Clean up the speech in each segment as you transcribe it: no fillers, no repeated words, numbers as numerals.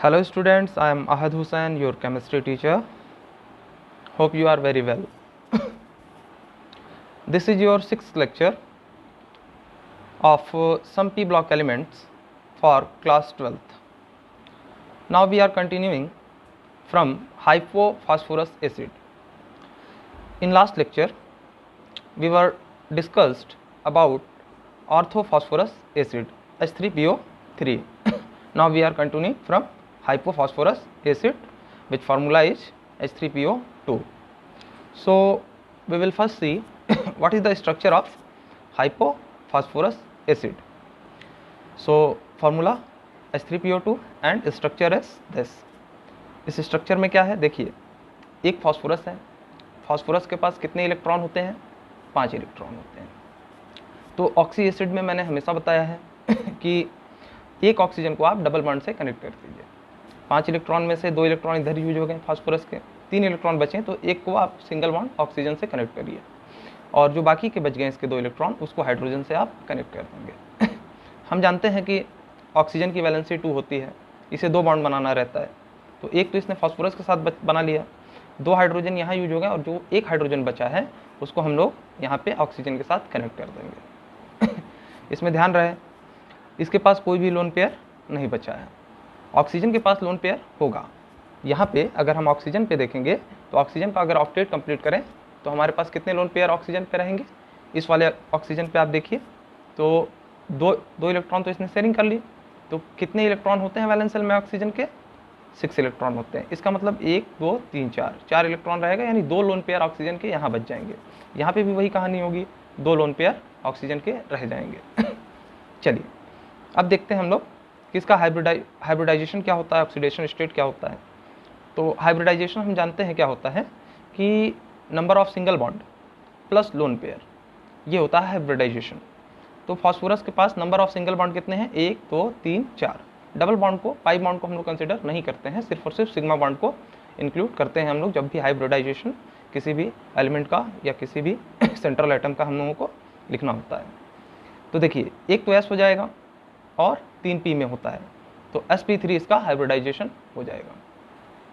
Hello students, I am Ahad Hussain, your chemistry teacher. Hope you are very well. This is your sixth lecture of some P block elements for class 12th. Now we are continuing from hypophosphorus acid. In last lecture we were discussed about orthophosphorus acid H3PO3. Now we are continuing from hypophosphorus acid, which formula is H3PO2. So we will first see what is the structure of hypophosphorus acid. So formula H3PO2 and structure is this. इस structure में क्या है देखिए, एक phosphorus है, phosphorus के पास कितने electron होते हैं? 5 इलेक्ट्रॉन होते हैं। तो ऑक्सी एसिड में मैंने हमेशा बताया है कि एक ऑक्सीजन को आप डबल बॉन्ड से कनेक्ट कर दीजिए। 5 इलेक्ट्रॉन में से 2 इलेक्ट्रॉन इधर यूज हो गए फास्फोरस के, 3 इलेक्ट्रॉन बचे तो एक को आप सिंगल बॉन्ड ऑक्सीजन से कनेक्ट करिए और जो बाकी के बच गए इसके 2 इलेक्ट्रॉन उसको हाइड्रोजन से आप कनेक्ट कर देंगे। हम जानते हैं कि ऑक्सीजन की वैलेंसी 2 होती है, इसे 2 बॉन्ड बनाना रहता है, तो एक तो इसने फास्फोरस के साथ बना लिया, 2 हाइड्रोजन यहाँ यूज हो गए और जो एक हाइड्रोजन बचा है उसको हम लोग यहाँ पे ऑक्सीजन के साथ कनेक्ट कर देंगे। इसमें ध्यान रहे इसके पास कोई भी लोन पेयर नहीं बचा है, ऑक्सीजन के पास लोन पेयर होगा। यहाँ पे अगर हम ऑक्सीजन पे देखेंगे तो ऑक्सीजन का अगर ऑक्टेट कंप्लीट करें तो हमारे पास कितने लोन पेयर ऑक्सीजन पे रहेंगे? इस वाले ऑक्सीजन पे आप देखिए तो दो इलेक्ट्रॉन तो इसने शेयरिंग कर ली, तो कितने इलेक्ट्रॉन होते हैं वैलेंस शेल में ऑक्सीजन के? 6 इलेक्ट्रॉन होते हैं। इसका मतलब 1 2 3 4 इलेक्ट्रॉन रहेगा, यानी 2 लोन पेयर ऑक्सीजन के यहाँ बच जाएंगे। यहाँ पे भी वही कहानी होगी, 2 लोन पेयर ऑक्सीजन के रह जाएंगे। चलिए अब देखते हैं हम लोग कि इसका हाइब्रिडाइजेशन क्या होता है, ऑक्सीडेशन स्टेट क्या होता है। तो हाइब्रिडाइजेशन हम जानते हैं क्या होता है कि number of single bond plus lone pair, ये होता है हाइब्रिडाइजेशन। तो फास्फोरस के पास नंबर ऑफ सिंगल बॉन्ड कितने हैं? 1 2 3 4। डबल बॉन्ड को, पाई बॉन्ड को हम लोग कंसिडर नहीं करते हैं, सिर्फ और सिर्फ सिग्मा बॉन्ड को इंक्लूड करते हैं हम लोग जब भी हाइब्रिडाइजेशन किसी भी एलिमेंट का या किसी भी सेंट्रल एटम का हम लोगों को लिखना होता है। तो देखिए एक तो S हो जाएगा और 3 P में होता है, तो sp3 इसका हाइब्रिडाइजेशन हो जाएगा।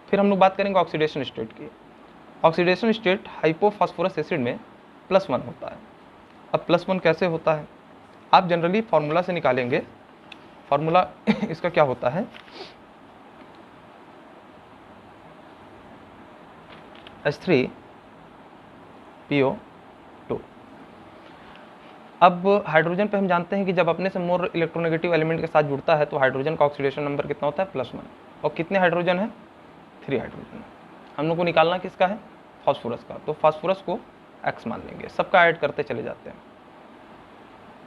फिर हम लोग बात करेंगे ऑक्सीडेशन स्टेट की। ऑक्सीडेशन स्टेट हाइपोफॉस्फोरस एसिड में +1 होता है। अब +1 कैसे होता है? आप जनरली फार्मूला से निकालेंगे। फार्मूला इसका क्या होता है? H3PO2। अब हाइड्रोजन पे हम जानते हैं कि जब अपने से मोर इलेक्ट्रोनेगेटिव एलिमेंट के साथ जुड़ता है तो हाइड्रोजन का ऑक्सीडेशन नंबर कितना होता है? +1। और कितने हाइड्रोजन है? 3 हाइड्रोजन है। हम लोग को निकालना किसका है? फास्फोरस का। तो फास्फोरस को X मान लेंगे, सबका ऐड करते चले जाते हैं,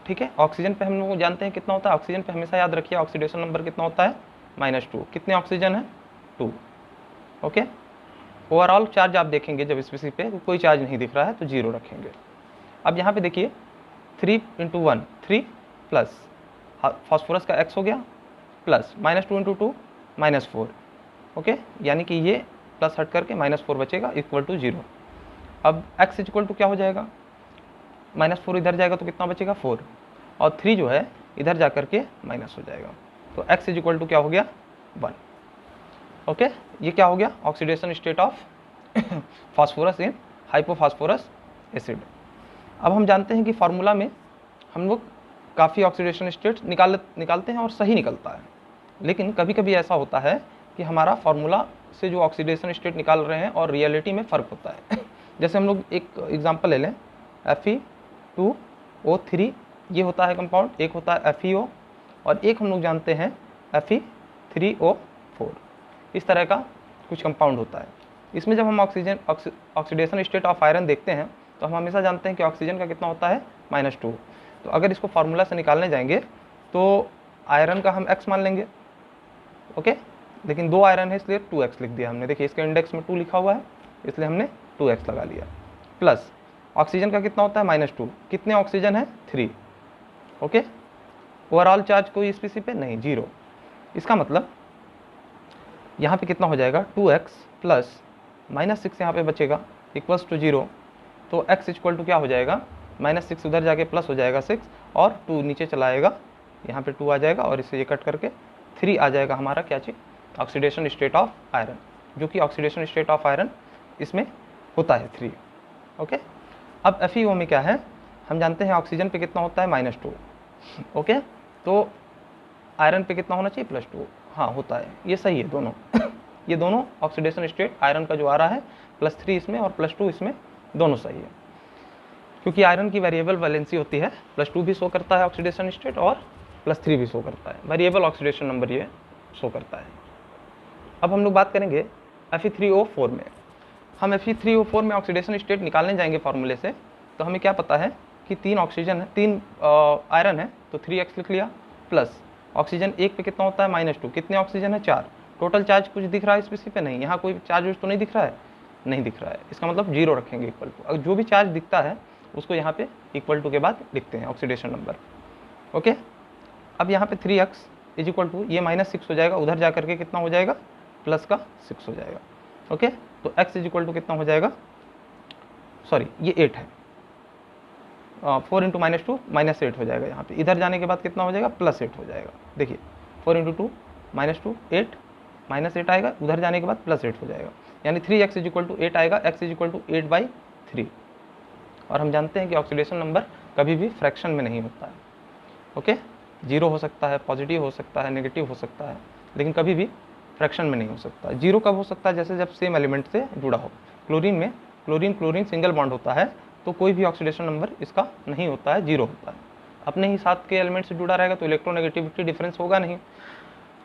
ठीक है। ऑक्सीजन पे हम लोग जानते हैं कितना होता है, ऑक्सीजन पे हमेशा याद रखिए ऑक्सीडेशन नंबर कितना होता है? -2। कितने ऑक्सीजन है? 2। ओके। ओवरऑल चार्ज आप देखेंगे जब स्पीसी पे कोई चार्ज नहीं दिख रहा है तो 0 रखेंगे। अब यहाँ पे देखिए 3 × 1 3 प्लस फास्फोरस का X हो गया प्लस -2 × 2 -4। ओके, यानी कि ये प्लस हट करके -4 बचेगा इक्वल टू 0। अब X इक्वल टू क्या हो जाएगा? -4 इधर जाएगा तो कितना बचेगा? 4, और 3 जो है इधर जा करके माइनस हो जाएगा, तो X इक्वल टू क्या हो गया? 1। ओके, ये क्या हो गया? Oxidation state of phosphorus in hypophosphorous acid. अब हम जानते हैं कि फार्मूला में हम लोग काफ़ी ऑक्सीडेशन स्टेट निकालते हैं और सही निकलता है, लेकिन कभी कभी ऐसा होता है कि हमारा फार्मूला से जो ऑक्सीडेशन स्टेट निकाल रहे हैं और रियलिटी में फ़र्क होता है। जैसे हम लोग एक एग्जांपल ले लें, Fe2O3 ये होता है कंपाउंड, एक होता है FeO और एक हम लोग जानते हैं Fe3O4। इस तरह का कुछ कंपाउंड होता है। इसमें जब हम ऑक्सीडेशन स्टेट ऑफ आयरन देखते हैं तो हम हमेशा जानते हैं कि ऑक्सीजन का कितना होता है? -2। तो अगर इसको फार्मूला से निकालने जाएंगे तो आयरन का हम X मान लेंगे, ओके, लेकिन 2 आयरन है इसलिए 2X लिख दिया हमने। देखिए इसके इंडेक्स में 2 लिखा हुआ है इसलिए हमने 2X लगा लिया। प्लस ऑक्सीजन का कितना होता है? -2। कितने ऑक्सीजन है? 3। ओके, ओवरऑल चार्ज कोई स्पीसी पे नहीं, 0। इसका मतलब यहाँ पे कितना हो जाएगा? 2X प्लस -6 यहाँ पे बचेगा इक्वल्स टू 0। तो X इक्वल टू क्या हो जाएगा? -6 उधर जाके प्लस हो जाएगा 6 और 2 नीचे चला आएगा, यहाँ पे 2 आ जाएगा और इसे ये कट करके 3 आ जाएगा हमारा क्या चीज़? ऑक्सीडेशन स्टेट ऑफ आयरन, जो कि ऑक्सीडेशन स्टेट ऑफ आयरन इसमें होता है 3। ओके, अब FeO में क्या है, हम जानते हैं ऑक्सीजन पे कितना होता है -2। ओके, तो आयरन पे कितना होना चाहिए +2। हाँ होता है, ये सही है दोनों। ये दोनों ऑक्सीडेशन स्टेट आयरन का जो आ रहा है +3 इसमें और +2 इसमें, दोनों सही है, क्योंकि आयरन की वेरिएबल वैलेंसी होती है। +2 भी शो करता है ऑक्सीडेशन स्टेट और +3 भी शो करता है, वेरिएबल ऑक्सीडेशन नंबर ये शो करता है। अब हम लोग बात करेंगे Fe3O4 में। हम Fe3O4 में ऑक्सीडेशन स्टेट निकालने जाएंगे फार्मूले से, तो हमें क्या पता है कि 3 ऑक्सीजन है, 3 आयरन है, तो 3x लिख लिया, प्लस ऑक्सीजन एक पे कितना होता है -2, कितने ऑक्सीजन है 4। टोटल चार्ज कुछ दिख रहा है इस पे नहीं, यहाँ कोई चार्ज तो नहीं दिख रहा है, नहीं दिख रहा है, इसका मतलब 0 रखेंगे इक्वल टू। अब जो भी चार्ज दिखता है उसको यहाँ पे इक्वल टू के बाद लिखते हैं ऑक्सीडेशन नंबर। ओके, अब यहाँ पे 3x इज इक्वल टू, ये -6 हो जाएगा, उधर जा करके कितना हो जाएगा +6 हो जाएगा। ओके, तो x इज इक्वल टू कितना हो जाएगा, सॉरी ये 8 है, 4 × -2 -8 हो जाएगा। यहाँ पे इधर जाने के बाद कितना हो जाएगा +8 हो जाएगा। देखिए 4 × 2 -2 8 -8 आएगा, उधर जाने के बाद +8 हो जाएगा, यानी 3x इज इक्वल टू 8 आएगा, x इज इक्वल टू 8/3। और हम जानते हैं कि ऑक्सीडेशन नंबर कभी भी फ्रैक्शन में नहीं होता है। ओके, 0 हो सकता है, पॉजिटिव हो सकता है, नेगेटिव हो सकता है, लेकिन कभी भी फ्रैक्शन में नहीं हो सकता। 0 कब हो सकता है, जैसे जब सेम एलिमेंट से जुड़ा हो। क्लोरीन में क्लोरीन सिंगल बॉन्ड होता है, तो कोई भी ऑक्सीडेशन नंबर इसका नहीं होता है, 0 होता है। अपने ही साथ के एलिमेंट से जुड़ा रहेगा तो इलेक्ट्रोनेगेटिविटी डिफरेंस होगा नहीं,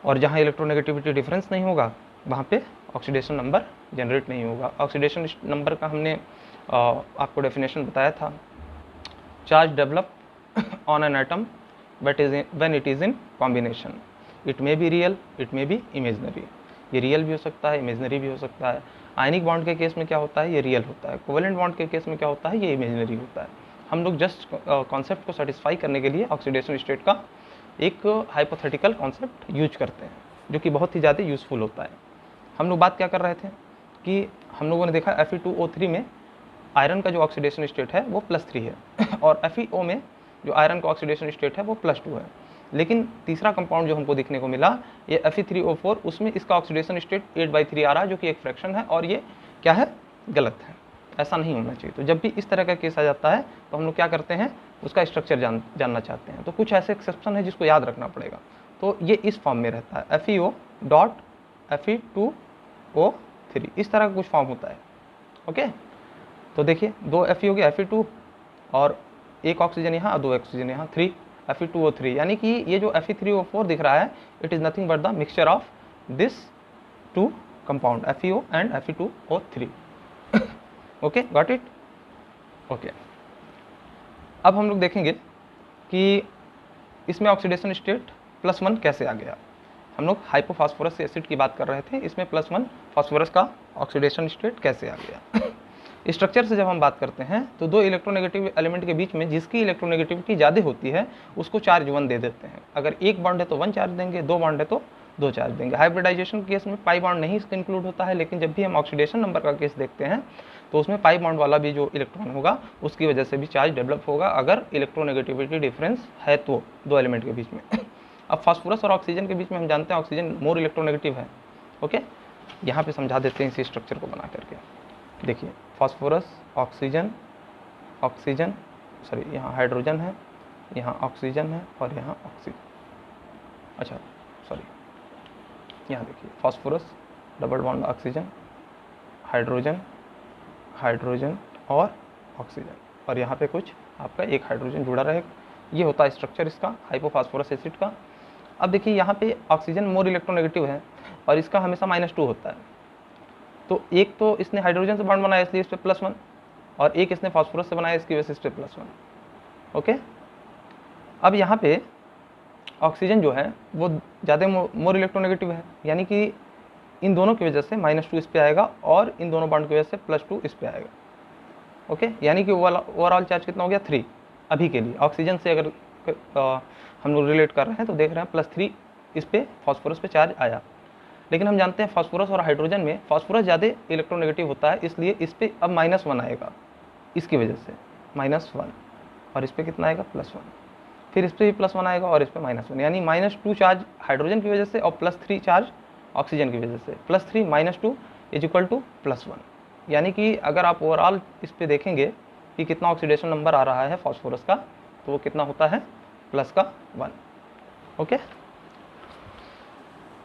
और जहाँ इलेक्ट्रोनेगेटिविटी डिफरेंस नहीं होगा वहाँ पे ऑक्सीडेशन नंबर जनरेट नहीं होगा। ऑक्सीडेशन नंबर का हमने आपको डेफिनेशन बताया था, charge develop on an atom when it is in combination, it may be real, it may be imaginary. ये रियल भी हो सकता है, इमेजनरी भी हो सकता है। आयनिक बॉन्ड के केस में क्या होता है, ये रियल होता है। कोवेलेंट बॉन्ड के केस में क्या होता है, ये इमेजनरी होता है। हम लोग जस्ट कॉन्सेप्ट को सेटिस्फाई करने के लिए ऑक्सीडेशन स्टेट का एक हाइपोथेटिकल कॉन्सेप्ट यूज करते हैं, जो कि बहुत ही ज़्यादा यूज़फुल होता है। हम लोग बात क्या कर रहे थे कि हम लोगों ने देखा Fe2O3 में आयरन का जो ऑक्सीडेशन स्टेट है वो +3 है, और FeO में जो आयरन का ऑक्सीडेशन स्टेट है वो +2 है। लेकिन तीसरा कंपाउंड जो हमको देखने को मिला ये Fe3O4, उसमें इसका ऑक्सीडेशन स्टेट 8/3 आ रहा है, जो कि एक फ्रैक्शन है, और ये क्या है, गलत है, ऐसा नहीं होना चाहिए। तो जब भी इस तरह का केस आ जाता है तो हम लोग क्या करते हैं, उसका स्ट्रक्चर जानना चाहते हैं। तो कुछ ऐसे एक्सेप्शन है जिसको याद रखना पड़ेगा। तो ये इस फॉर्म में रहता है, FeO डॉट Fe2O3, इस तरह का कुछ फॉर्म होता है। ओके, तो देखिए 2 Fe हो गया, Fe2 और एक ऑक्सीजन यहाँ और 2 ऑक्सीजन यहाँ, 3 Fe2O3, यानी कि ये जो Fe3O4 दिख रहा है it is nothing but the mixture of this 2 compound FeO and Fe2O3। Okay, got it. Okay, अब हम लोग देखेंगे कि इसमें ऑक्सीडेशन स्टेट +1 कैसे आ गया। हम लोग हाइपोफॉस्फोरस एसिड की बात कर रहे थे, इसमें +1 फॉस्फोरस का ऑक्सीडेशन स्टेट कैसे आ गया। स्ट्रक्चर से जब हम बात करते हैं तो 2 इलेक्ट्रोनेगेटिव एलिमेंट के बीच में जिसकी इलेक्ट्रोनेगेटिविटी ज़्यादा होती है उसको चार्ज 1 दे देते हैं। अगर एक बॉन्ड है तो 1 चार्ज देंगे, 2 बॉन्ड है तो 2 चार्ज देंगे। हाइब्रिडाइजेशन के केस में पाई बॉन्ड नहीं इसका इंक्लूड होता है, लेकिन जब भी हम ऑक्सीडेशन नंबर का केस देखते हैं तो उसमें पाई बॉन्ड वाला भी जो इलेक्ट्रॉन होगा उसकी वजह से भी चार्ज डेवलप होगा, अगर इलेक्ट्रोनेगेटिविटी डिफरेंस है तो 2 एलिमेंट के बीच में। अब फास्फोरस और ऑक्सीजन के बीच में हम जानते हैं ऑक्सीजन मोर इलेक्ट्रोनेगेटिव है। ओके, यहाँ पे समझा देते हैं इसी स्ट्रक्चर को बना करके। देखिए फास्फोरस, ऑक्सीजन, ऑक्सीजन, सॉरी यहाँ हाइड्रोजन है, यहाँ ऑक्सीजन है और यहाँ ऑक्सीजन, अच्छा सॉरी, यहाँ देखिए phosphorus double bond oxygen, hydrogen, hydrogen और ऑक्सीजन, और यहाँ पे कुछ आपका एक हाइड्रोजन जुड़ा रहेगा। ये होता है स्ट्रक्चर इसका हाइपोफॉस्फोरस एसिड का। अब देखिए यहाँ पे ऑक्सीजन मोर इलेक्ट्रोनेगेटिव है और इसका हमेशा -2 होता है। तो एक तो इसने हाइड्रोजन से बॉन्ड बनाया इसलिए इस पे +1, और एक इसने फास्फोरस से बनाया इसकी वजह से इस पे +1। ओके, अब यहाँ पे ऑक्सीजन जो है वो ज़्यादा मोर इलेक्ट्रोनेगेटिव है, यानी कि इन दोनों की वजह से -2 इस पे आएगा और इन दोनों बॉन्ड की वजह से +2 इस पे आएगा। ओके, यानी कि ओवरऑल चार्ज कितना हो गया 3 अभी के लिए। ऑक्सीजन से अगर हम लोग रिलेट कर रहे हैं तो देख रहे हैं +3 इस पे फास्फोरस पे चार्ज आया। लेकिन हम जानते हैं फास्फोरस और हाइड्रोजन में फास्फोरस ज़्यादा इलेक्ट्रोनेगेटिव होता है, इसलिए इस पे अब -1 आएगा, इसकी वजह से -1, और इस पे कितना आएगा +1, फिर इस पे भी +1 आएगा और इस पे -1, यानी -2 चार्ज हाइड्रोजन की वजह से और +3 चार्ज ऑक्सीजन की वजह से, +3 -2 इज इक्वल टू +1। यानी कि अगर आप ओवरऑल इस पे देखेंगे कि कितना ऑक्सीडेशन नंबर आ रहा है फास्फोरस का, तो वो कितना होता है +1। ओके,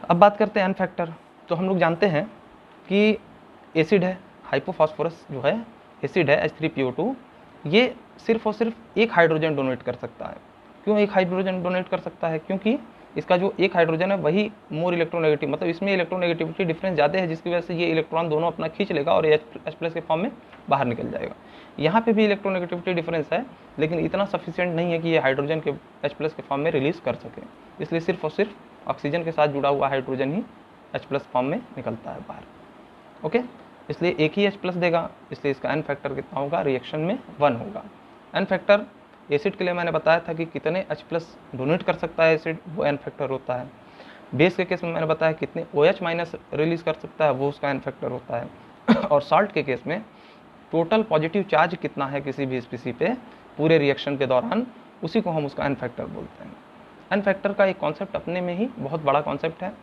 अब बात करते हैं एन फैक्टर। तो हम लोग जानते हैं कि एसिड है, हाइपोफॉस्फोरस जो है एसिड है H3PO2, ये सिर्फ और सिर्फ एक हाइड्रोजन डोनेट कर सकता है। क्यों एक हाइड्रोजन डोनेट कर सकता है? क्योंकि इसका जो एक हाइड्रोजन है वही मोर इलेक्ट्रोनेगेटिव, मतलब इसमें इलेक्ट्रोनेगेटिविटी डिफरेंस ज़्यादा है, जिसकी वजह से ये इलेक्ट्रॉन दोनों अपना खींच लेगा और H+ के फॉर्म में बाहर निकल जाएगा। यहाँ पे भी इलेक्ट्रोनेगेटिविटी डिफरेंस है, लेकिन इतना सफिशिएंट नहीं है कि ये हाइड्रोजन के H+ के फॉर्म में रिलीज कर सके। इसलिए सिर्फ और सिर्फ ऑक्सीजन के साथ जुड़ा हुआ हाइड्रोजन ही H+ फॉर्म में निकलता है बाहर। ओके, इसलिए एक ही H+ देगा, इसलिए इसका एन फैक्टर कितना होगा? रिएक्शन में 1 होगा। एन फैक्टर एसिड के लिए मैंने बताया था कि कितने H+ डोनेट कर सकता है एसिड, वो एन फैक्टर होता है। बेस के केस में मैंने बताया कितने OH- रिलीज कर सकता है, वो उसका एन फैक्टर होता है। और साल्ट के केस में टोटल पॉजिटिव चार्ज कितना है किसी भी स्पीसी पे पूरे रिएक्शन के दौरान, उसी को हम उसका एन फैक्टर बोलते हैं। एन फैक्टर का एक कॉन्सेप्ट अपने में ही बहुत बड़ा कॉन्सेप्ट है,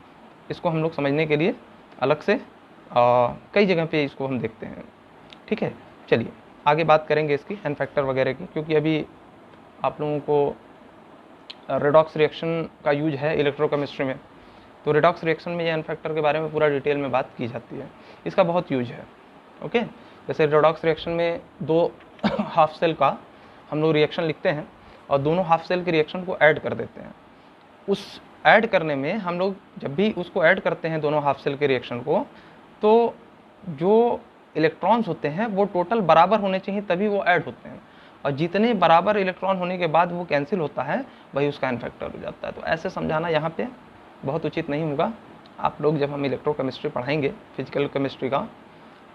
इसको हम लोग समझने के लिए अलग से कई जगह पे इसको हम देखते हैं। ठीक है, चलिए आगे बात करेंगे इसकी एन फैक्टर वगैरह की, क्योंकि अभी आप लोगों को रेडॉक्स रिएक्शन का यूज है इलेक्ट्रोकेमिस्ट्री में, तो रेडॉक्स रिएक्शन में ये एन फैक्टर के बारे में पूरा डिटेल में बात की जाती है, इसका बहुत यूज है। ओके, जैसे रेडॉक्स रिएक्शन में 2 हाफ सेल का हम लोग रिएक्शन लिखते हैं और दोनों हाफ सेल के रिएक्शन को ऐड कर देते हैं। उस ऐड करने में हम लोग जब भी उसको ऐड करते हैं दोनों हाफ सेल के रिएक्शन को, तो जो इलेक्ट्रॉन्स होते हैं वो टोटल बराबर होने चाहिए, तभी वो ऐड होते हैं, और जितने बराबर इलेक्ट्रॉन होने के बाद वो कैंसिल होता है वही उसका एन फैक्टर हो जाता है। तो ऐसे समझाना यहाँ पे बहुत उचित नहीं होगा। आप लोग जब हम इलेक्ट्रोकेमिस्ट्री पढ़ाएंगे फिजिकल केमिस्ट्री का,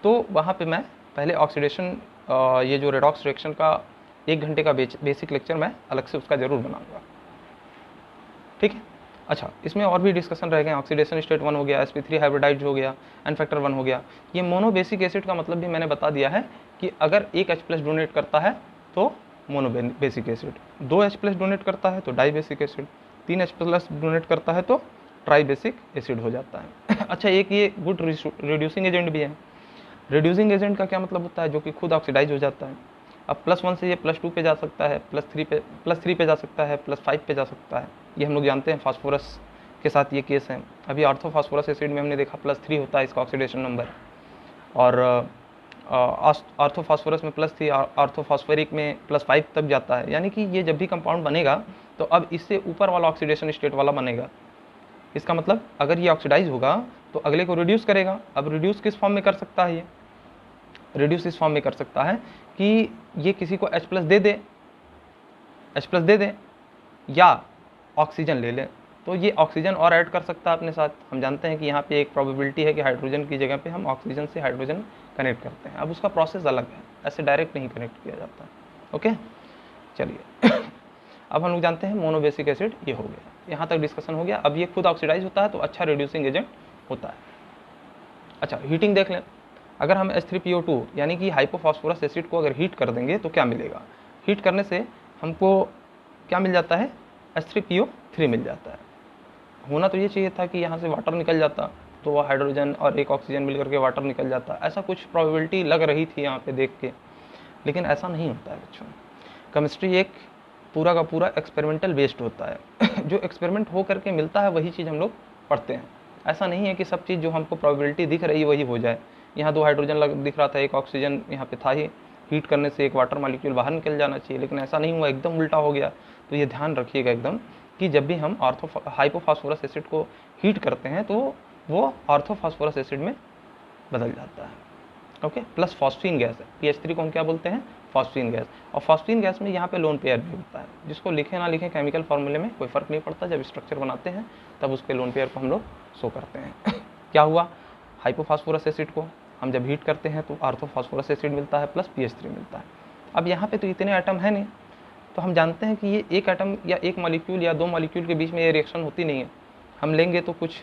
तो वहाँ पे मैं पहले ऑक्सीडेशन ये जो रेडॉक्स रिएक्शन का 1 घंटे का बेसिक लेक्चर मैं अलग से उसका ज़रूर बनाऊँगा। ठीक है, अच्छा, इसमें और भी डिस्कशन रह गए। ऑक्सीडेशन स्टेट 1 हो गया, sp3 हाइब्रिडाइज हो गया, एन फैक्टर 1 हो गया। ये मोनो बेसिक एसिड का मतलब भी मैंने बता दिया है कि अगर एक H+ डोनेट करता है तो monobasic acid, 2 H+ donate करता है तो dibasic acid, 3 H+ donate करता है तो ट्राई बेसिक एसिड हो जाता है। अच्छा, एक ये गुड रिड्यूसिंग एजेंट भी है। रिड्यूसिंग एजेंट का क्या मतलब होता है? जो कि खुद ऑक्सीडाइज हो जाता है। अब +1 से ये +2 पे जा सकता है, +3 पे जा सकता है, +5 पे जा सकता है। ये हम लोग जानते हैं, फास्फोरस के साथ ये केस है। अभी ऑर्थोफॉस्फोरस एसिड में हमने देखा +3 होता है इसका ऑक्सीडेशन नंबर, और ऑर्थोफॉस्फोरस में +3, ऑर्थोफॉस्फोरिक में +5 तक जाता है। यानी कि ये जब भी कंपाउंड बनेगा तो अब इससे ऊपर वाला ऑक्सीडेशन स्टेट वाला बनेगा। इसका मतलब अगर ये ऑक्सीडाइज होगा तो अगले को रिड्यूस करेगा। अब रिड्यूस किस फॉर्म में कर सकता है? ये रिड्यूस इस फॉर्म में कर सकता है कि ये किसी को H+ दे दे या ऑक्सीजन ले ले, तो ये ऑक्सीजन और ऐड कर सकता है अपने साथ। हम जानते हैं कि यहाँ पे एक प्रोबेबिलिटी है कि हाइड्रोजन की जगह पे हम ऑक्सीजन से हाइड्रोजन कनेक्ट करते हैं। अब उसका प्रोसेस अलग है, ऐसे डायरेक्ट नहीं कनेक्ट किया जाता। ओके, चलिए अब हम लोग जानते हैं मोनोबेसिक एसिड ये हो गया, यहाँ तक डिस्कशन हो गया। अब ये खुद ऑक्सीडाइज होता है तो अच्छा रिड्यूसिंग एजेंट होता है। अच्छा, हीटिंग देख लें। अगर हम H3PO2 यानी कि हाइपोफॉस्फोरस एसिड को अगर हीट कर देंगे तो क्या मिलेगा? हीट करने से हमको क्या मिल जाता है? H3PO3 मिल जाता है। होना तो ये चाहिए था कि यहाँ से वाटर निकल जाता, तो वह हाइड्रोजन और एक ऑक्सीजन मिलकर के वाटर निकल जाता। ऐसा कुछ प्रोबेबिलिटी लग रही थी यहाँ पे देख के, लेकिन ऐसा नहीं होता है बच्चों। केमिस्ट्री एक पूरा का पूरा एक्सपेरिमेंटल बेस्ड होता है। जो एक्सपेरिमेंट हो करके मिलता है वही चीज़ हम लोग पढ़ते हैं। ऐसा नहीं है कि सब चीज़ जो हमको प्रोबेबिलिटी दिख रही है वही हो जाए। यहाँ 2 हाइड्रोजन दिख रहा था, एक ऑक्सीजन यहाँ पे था ही, हीट करने से एक वाटर मॉलिक्यूल बाहर निकल जाना चाहिए, लेकिन ऐसा नहीं हुआ, एकदम उल्टा हो गया। तो ये ध्यान रखिएगा एकदम कि जब भी हम हाइपोफॉस्फोरस एसिड को हीट करते हैं तो वो ऑर्थोफॉस्फोरस एसिड में बदल जाता है। ओके, प्लस फॉस्फीन गैस है, PH3 को हम क्या बोलते हैं? Phosphine gas. और फॉस्फीन गैस में यहाँ पे लोन पेयर भी होता है, जिसको लिखे ना लिखें केमिकल फॉर्मूले में कोई फ़र्क नहीं पड़ता। जब स्ट्रक्चर बनाते हैं तब उसके लोन पेयर को हम लोग शो करते हैं। क्या हुआ? हाइपोफॉस्फोरस एसिड को हम जब हीट करते हैं तो ऑर्थोफॉस्फोरस एसिड मिलता है प्लस PH3 मिलता है। अब यहाँ पे तो इतने एटम है नहीं, तो हम जानते हैं कि ये एक एटम या एक मॉलिक्यूल या 2 मॉलिक्यूल के बीच में ये रिएक्शन होती नहीं है। हम लेंगे तो कुछ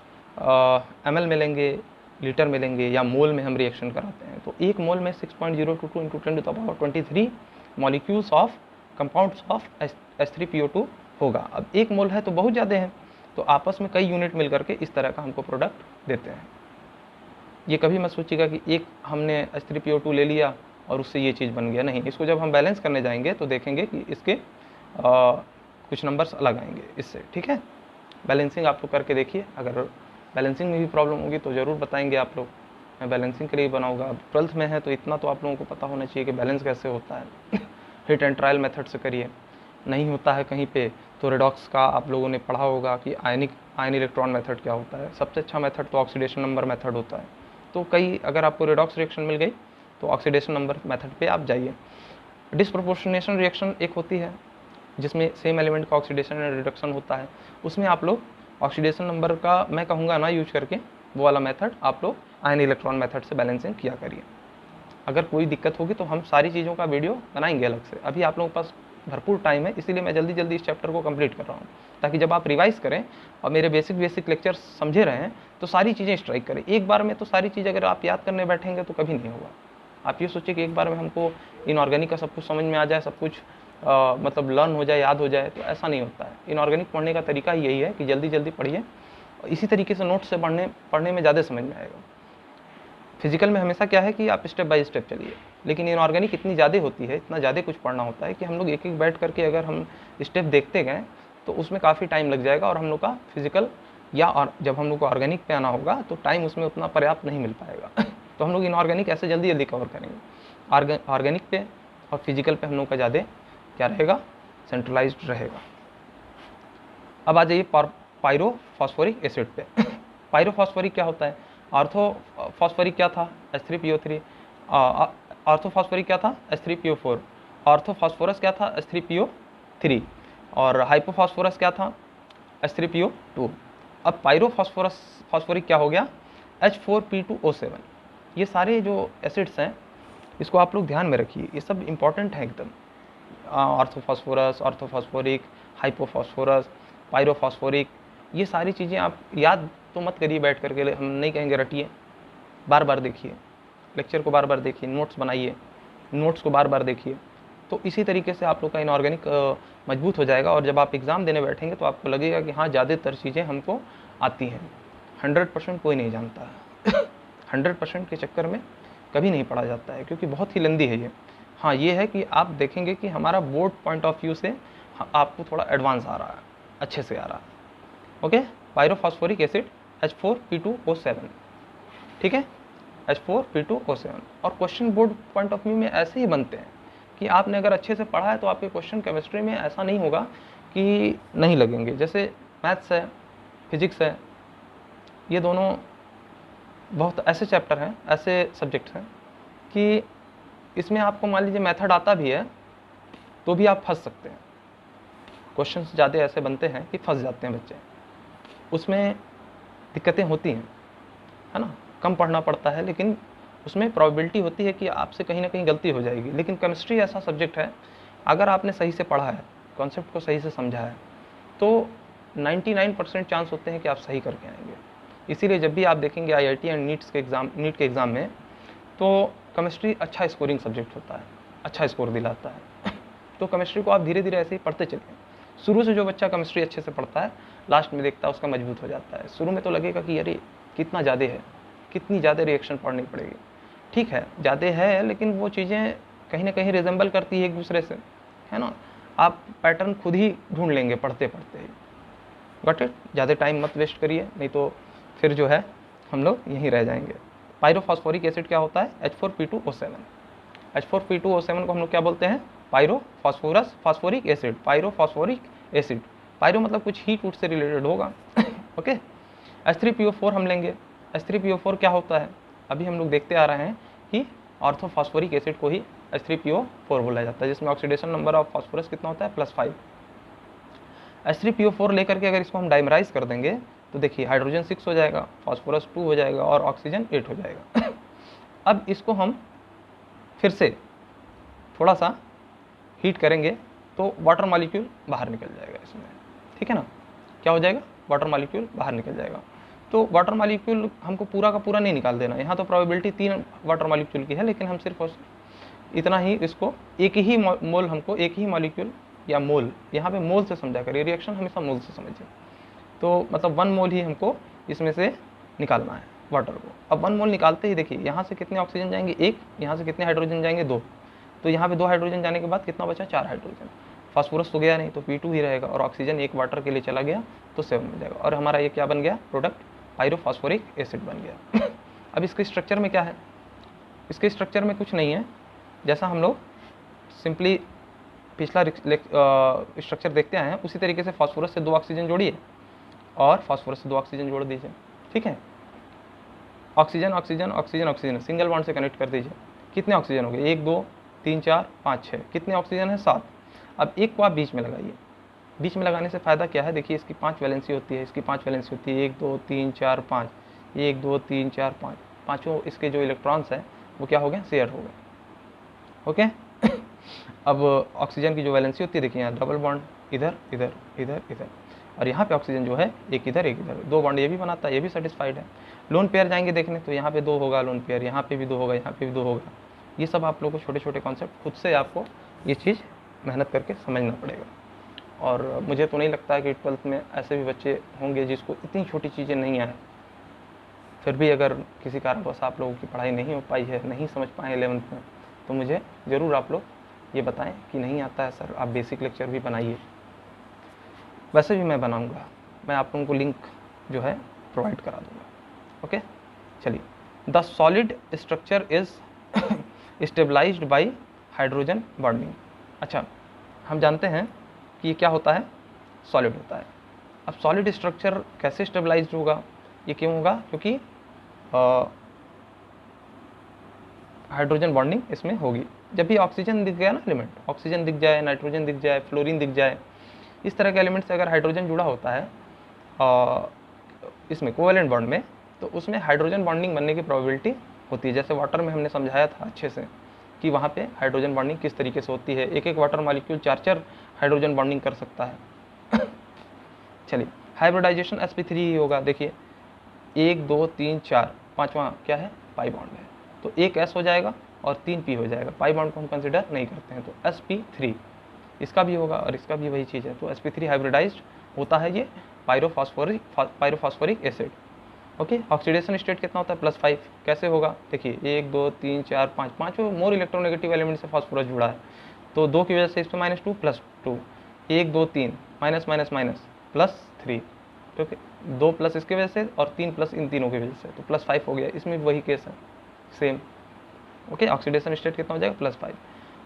ml में लेंगे, लीटर में लेंगे या मोल में हम रिएक्शन कराते हैं। तो एक मोल में 6.022 × 10⁻23 molecules of compounds of H3PO2 होगा। अब एक मोल है तो बहुत ज़्यादा है, तो आपस में कई यूनिट मिल करके इस तरह का हमको प्रोडक्ट देते हैं। ये कभी मत सोचिएगा कि एक हमने H3PO2 ले लिया और उससे ये चीज़ बन गया, नहीं। इसको जब हम बैलेंस करने जाएंगे तो देखेंगे कि इसके कुछ नंबर्स अलग आएंगे इससे, ठीक है। बैलेंसिंग आप लोग करके देखिए, अगर बैलेंसिंग में भी प्रॉब्लम होगी तो ज़रूर बताएंगे आप लोग, मैं बैलेंसिंग के लिए बनाऊंगा। अब 12th में है तो इतना तो आप लोगों को पता होना चाहिए कि बैलेंस कैसे होता है। हिट एंड ट्रायल मेथड से करिए, नहीं होता है कहीं पे तो रेडॉक्स का आप लोगों ने पढ़ा होगा कि आयन इलेक्ट्रॉन मेथड क्या होता है। सबसे अच्छा मेथड तो ऑक्सीडेशन नंबर मेथड होता है। तो कई अगर आपको रेडॉक्स रिएक्शन मिल गई तो ऑक्सीडेशन नंबर मेथड पे आप जाइए। डिस्प्रोपोर्शनेशन रिएक्शन एक होती है जिसमें सेम एलिमेंट का ऑक्सीडेशन एंड रिडक्शन होता है, उसमें आप लोग ऑक्सीडेशन नंबर का मैं कहूँगा ना यूज करके, वो वाला मेथड आप लोग आयन इलेक्ट्रॉन मेथड से बैलेंसिंग किया करिए। अगर कोई दिक्कत होगी तो हम सारी चीज़ों का वीडियो बनाएंगे अलग से। अभी आप लोगों के पास भरपूर टाइम है, इसीलिए मैं जल्दी जल्दी इस चैप्टर को कंप्लीट कर रहा हूँ, ताकि जब आप रिवाइज करें और मेरे बेसिक लेक्चर समझे रहें तो सारी चीज़ें स्ट्राइक करें। एक बार में तो सारी चीज़ अगर आप याद करने बैठेंगे तो कभी नहीं होगा। आप ये सोचिए कि एक बार में हमको इनऑर्गेनिक का सब कुछ समझ में आ जाए, सब कुछ मतलब लर्न हो जाए, याद हो जाए, तो ऐसा नहीं होता है। इनऑर्गेनिक पढ़ने का तरीका ही यही है कि जल्दी जल्दी पढ़िए, इसी तरीके से नोट्स से पढ़ने में ज़्यादा समझ में आएगा। फिजिकल में हमेशा क्या है कि आप स्टेप बाय स्टेप चलिए, लेकिन इनऑर्गेनिक इतनी ज़्यादा होती है, इतना ज़्यादा कुछ पढ़ना होता है कि हम लोग एक एक बैठ करके अगर हम स्टेप देखते गए तो उसमें काफ़ी टाइम लग जाएगा, और हम लोग का फिजिकल या और जब हम लोग को ऑर्गेनिक पे आना होगा तो टाइम उसमें उतना पर्याप्त नहीं मिल पाएगा। तो हम लोग इनऑर्गेनिक ऐसे जल्दी जल्दी कवर करेंगे। ऑर्गेनिक पे और फिजिकल पे हम लोग का ज़्यादा क्या रहेगा, सेंट्रलाइज्ड रहेगा। अब आ जाइए पायरोफॉस्फोरिक एसिड पे। पायरोफॉस्फोरिक क्या होता है? ऑर्थोफॉस्फोरिक क्या था? H3PO3। ऑर्थोफॉस्फोरिक क्या था? H3PO4। ऑर्थोफॉस्फोरस क्या था? H3PO3। और हाइपोफॉस्फोरस क्या था? H3PO2। अब पायरोफॉस्फोरिक क्या हो गया? H4P2O7। ये सारे जो एसिड्स हैं इसको आप लोग ध्यान में रखिए, ये सब इंपॉर्टेंट है एकदम। ऑर्थोफॉस्फोरस, ऑर्थोफॉस्फोरिक, हाइपोफॉस्फोरस, पायरोफॉस्फोरिक, ये सारी चीज़ें आप याद तो मत करिए बैठ करके, हम नहीं कहेंगे रटिए, बार बार देखिए लेक्चर को, बार बार देखिए, नोट्स बनाइए, नोट्स को बार बार देखिए। तो इसी तरीके से आप लोग का इनऑर्गेनिक मजबूत हो जाएगा, और जब आप एग्ज़ाम देने बैठेंगे तो आपको लगेगा कि हाँ ज़्यादातर चीज़ें हमको आती हैं। 100% कोई नहीं जानता है। 100% के चक्कर में कभी नहीं पढ़ा जाता है, क्योंकि बहुत ही लंदी है ये। हाँ ये है कि आप देखेंगे कि हमारा बोर्ड पॉइंट ऑफ व्यू से आपको थोड़ा एडवांस आ रहा है, अच्छे से आ रहा है। ओके, पायरोफॉस्फोरिक एसिड H4P2O7, ठीक है, H4P2O7। और question board point of view में ऐसे ही बनते हैं कि आपने अगर अच्छे से पढ़ा है तो आपके क्वेश्चन केमिस्ट्री में ऐसा नहीं होगा कि नहीं लगेंगे। जैसे मैथ्स है, फिजिक्स है, ये दोनों बहुत ऐसे चैप्टर हैं, ऐसे सब्जेक्ट्स हैं कि इसमें आपको मान लीजिए मेथड आता भी है तो भी आप फंस सकते हैं। क्वेश्चंस ज़्यादा ऐसे बनते हैं कि फंस जाते हैं बच्चे, उसमें दिक्कतें होती हैं, है ना। कम पढ़ना पड़ता है लेकिन उसमें प्रोबेबिलिटी होती है कि आपसे कहीं ना कहीं गलती हो जाएगी। लेकिन केमिस्ट्री ऐसा सब्जेक्ट है, अगर आपने सही से पढ़ा है, कॉन्सेप्ट को सही से समझा है, तो 99% चांस होते हैं कि आप सही करके आएंगे। इसीलिए जब भी आप देखेंगे IIT एंड नीट के एग्ज़ाम में, तो केमिस्ट्री अच्छा स्कोरिंग सब्जेक्ट होता है, अच्छा स्कोर दिलाता है। तो केमिस्ट्री को आप धीरे धीरे ऐसे ही पढ़ते चलिए। शुरू से जो बच्चा केमिस्ट्री अच्छे से पढ़ता है, लास्ट में देखता है उसका मजबूत हो जाता है। शुरू में तो लगेगा कि अरे कितना ज़्यादा है, कितनी ज़्यादा रिएक्शन पढ़नी पड़ेगी। ठीक है, ज़्यादा है, लेकिन वो चीज़ें कहीं ना कहीं रिजेंबल करती है एक दूसरे से, है ना। आप पैटर्न खुद ही ढूंढ लेंगे पढ़ते पढ़ते ही। Got it? ज़्यादा टाइम मत वेस्ट करिए, नहीं तो फिर जो है हम लोग यहीं रह जाएंगे। पायरोफॉस्फोरिक एसिड क्या होता है? H4P2O7। H4P2O7 को हम लोग क्या बोलते हैं? Pyrophosphorus phosphoric acid, pyrophosphoric acid. Pyro मतलब कुछ हीट वूट से रिलेटेड होगा। ओके। H3PO4 हम लेंगे। H3PO4 क्या होता है? अभी हम लोग देखते आ रहे हैं कि ऑर्थोफॉस्फोरिक एसिड को ही H3PO4 बोला जाता है, जिसमें ऑक्सीडेशन नंबर ऑफ फॉस्फोरस कितना होता है? +5। H3PO4 लेकर के अगर इसको हम डाइमराइज कर देंगे तो देखिए हाइड्रोजन 6 हो जाएगा, फॉस्फोरस 2 हो जाएगा और ऑक्सीजन 8 हो जाएगा। अब इसको हम फिर से थोड़ा सा हीट करेंगे तो वाटर मॉलिक्यूल बाहर निकल जाएगा इसमें, ठीक है ना। क्या हो जाएगा? वाटर मॉलिक्यूल बाहर निकल जाएगा। तो वाटर मॉलिक्यूल हमको पूरा का पूरा नहीं निकाल देना, यहाँ तो प्रोबेबिलिटी 3 वाटर मॉलिक्यूल की है, लेकिन हम सिर्फ इतना ही इसको एक ही मोल, हमको एक ही मॉलिक्यूल या मोल, यहाँ पे मोल से समझा करिए, रिएक्शन हमेशा मोल से समझिए। तो मतलब 1 मोल ही हमको इसमें से निकालना है वाटर को। अब 1 मोल निकालते ही देखिए यहाँ से कितने ऑक्सीजन जाएंगे, 1, यहाँ से कितने हाइड्रोजन जाएंगे, 2। तो यहाँ पे 2 हाइड्रोजन जाने के बाद कितना बचा, 4 हाइड्रोजन। फास्फोरस तो गया नहीं तो P2 ही रहेगा, और ऑक्सीजन एक वाटर के लिए चला गया तो 7 हो जाएगा, और हमारा ये क्या बन गया, प्रोडक्ट पायरोफॉस्फोरिक एसिड बन गया। अब इसके स्ट्रक्चर में क्या है, इसके स्ट्रक्चर में कुछ नहीं है, जैसा हम लोग सिंपली पिछला स्ट्रक्चर देखते आए हैं उसी तरीके से फास्फोरस से 2 ऑक्सीजन जोड़िए और फास्फोरस से 2 ऑक्सीजन जोड़ दीजिए, ठीक है। Oxygen oxygen oxygen oxygen single bond से कनेक्ट कर दीजिए। कितने ऑक्सीजन हो गए, 1 2 3 4 5 6, कितने ऑक्सीजन है, 7। अब एक को आप बीच में लगाइए। बीच में लगाने से फ़ायदा क्या है, देखिए इसकी 5 वैलेंसी होती है, इसकी 5 वैलेंसी होती है, 1 2 3 4 5, 1 2 3 4 5, पाँचों इसके जो इलेक्ट्रॉन्स हैं वो क्या हो गए, शेयर हो गए, ओके। अब ऑक्सीजन की जो वैलेंसी होती है देखिए यहाँ डबल बॉन्ड इधर इधर इधर इधर, और यहाँ पे ऑक्सीजन जो है एक इधर एक इधर, 2 बॉन्ड ये भी बनाता है, ये भी सेटिस्फाइड है। लोन पेयर जाएंगे देखने तो यहाँ पे 2 होगा लोन पेयर, यहाँ पे भी 2 होगा, यहाँ पे भी 2 होगा। ये सब आप लोगों को छोटे छोटे कॉन्सेप्ट खुद से आपको ये चीज़ मेहनत करके समझना पड़ेगा। और मुझे तो नहीं लगता है कि 12th में ऐसे भी बच्चे होंगे जिसको इतनी छोटी चीज़ें नहीं आए। फिर भी अगर किसी कारणवश आप लोगों की पढ़ाई नहीं हो पाई है, नहीं समझ पाए 11th में, तो मुझे ज़रूर आप लोग ये बताएं कि नहीं आता है सर, आप बेसिक लेक्चर भी बनाइए। वैसे भी मैं बनाऊंगा, मैं आप लोगों को लिंक जो है प्रोवाइड करा दूंगा, ओके। चलिए, the solid structure is stabilised by hydrogen bonding. अच्छा, हम जानते हैं कि ये क्या होता है, सॉलिड होता है। अब सॉलिड स्ट्रक्चर कैसे स्टेबलाइज्ड होगा, ये क्यों होगा, क्योंकि हाइड्रोजन बॉन्डिंग इसमें होगी। जब भी ऑक्सीजन दिख गया ना एलिमेंट, ऑक्सीजन दिख जाए, नाइट्रोजन दिख जाए, फ्लोरीन दिख जाए, इस तरह के एलिमेंट से अगर हाइड्रोजन जुड़ा होता है इसमें कोवेलेंट बॉन्ड में, तो उसमें हाइड्रोजन बॉन्डिंग बनने की प्रोबेबिलिटी होती है। जैसे वाटर में हमने समझाया था अच्छे से कि वहाँ पे हाइड्रोजन बॉन्डिंग किस तरीके से होती है, एक एक वाटर मॉलिक्यूल 4 हाइड्रोजन बॉन्डिंग कर सकता है। चलिए, हाइब्रिडाइजेशन sp3 ही होगा। देखिए 1 2 3 4, 5वां क्या है, पाई बॉन्ड है, तो एक S हो जाएगा और 3 P हो जाएगा। पाई बॉन्ड को हम कंसिडर नहीं करते हैं, तो sp3 इसका भी होगा और इसका भी वही चीज़ है। तो sp3 हाइब्रिडाइज्ड होता है ये pyrophosphoric acid, okay. Oxidation state कितना होता है, +5। कैसे होगा, देखिए 1 2 3 4 5, पाँचों मोर इलेक्ट्रोनेगेटिव एलिमेंट से फास्फोरस जुड़ा है, तो 2 की वजह से इस पर -2 +2, 1 2 3 माइनस माइनस माइनस +3, क्योंकि 2 प्लस इसकी वजह से और 3 प्लस इन तीनों की वजह से, तो +5 हो गया। इसमें भी वही केस है, सेम, ओके। ऑक्सीडेशन स्टेट कितना हो जाएगा, +5।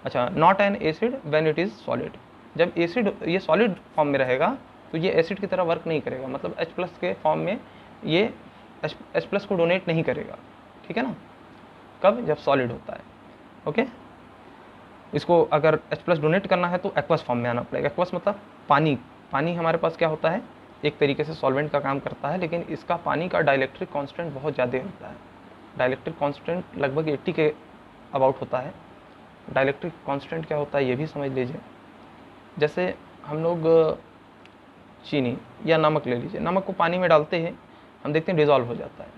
अच्छा, not an acid when it is solid. जब एसिड ये सॉलिड फॉर्म में रहेगा तो ये एसिड की तरह वर्क नहीं करेगा, मतलब H+ के फॉर्म में ये H+ को डोनेट नहीं करेगा, ठीक है ना। कब, जब सॉलिड होता है, ओके। इसको अगर H+ डोनेट करना है तो एक्वस फॉर्म में आना पड़ेगा। एक्वस मतलब पानी। पानी हमारे पास क्या होता है, एक तरीके से सॉल्वेंट का काम करता है, लेकिन इसका पानी का डाइलेक्ट्रिक कांस्टेंट बहुत ज़्यादा होता है। डाइलेक्ट्रिक कांस्टेंट लगभग 80 के अबाउट होता है। डाइलेक्ट्रिक कांस्टेंट क्या होता है ये भी समझ लीजिए। जैसे हम लोग चीनी या नमक ले लीजिए, नमक को पानी में डालते हैं, हम देखते हैं डिज़ोल्व हो जाता है।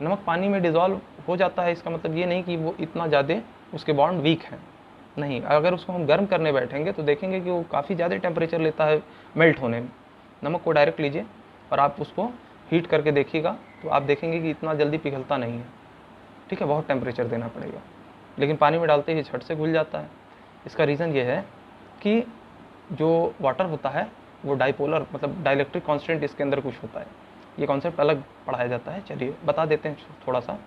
नमक पानी में डिज़ोल्व हो जाता है, इसका मतलब ये नहीं कि वो इतना ज़्यादा उसके बॉन्ड वीक हैं, नहीं। अगर उसको हम गर्म करने बैठेंगे तो देखेंगे कि वो काफ़ी ज़्यादा टेम्परेचर लेता है मेल्ट होने में। नमक को डायरेक्ट लीजिए और आप उसको हीट करके देखिएगा तो आप देखेंगे कि इतना जल्दी पिघलता नहीं है, ठीक है, बहुत टेम्परेचर देना पड़ेगा। लेकिन पानी में डालते ही झट से घुल जाता है। इसका रीज़न ये है कि जो वाटर होता है वो डाइपोलर, मतलब डाइलेक्ट्रिक कांस्टेंट इसके अंदर कुछ होता है। ये कॉन्सेप्ट अलग पढ़ाया जाता है, चलिए बता देते हैं थोड़ा सा।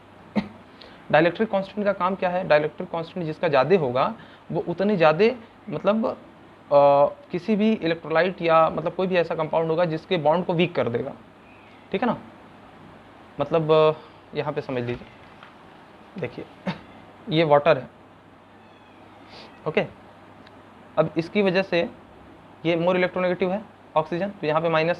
डाइलेक्ट्रिक कांस्टेंट का काम क्या है, डाइलेक्ट्रिक कांस्टेंट जिसका ज़्यादा होगा वो उतनी ज़्यादा, मतलब किसी भी इलेक्ट्रोलाइट या मतलब कोई भी ऐसा कंपाउंड होगा जिसके बॉन्ड को वीक कर देगा, ठीक है ना। मतलब यहाँ पे समझ लीजिए, देखिए ये वाटर है, ओके। अब इसकी वजह से ये मोर इलेक्ट्रोनेगेटिव है ऑक्सीजन, तो यहाँ पे माइनस,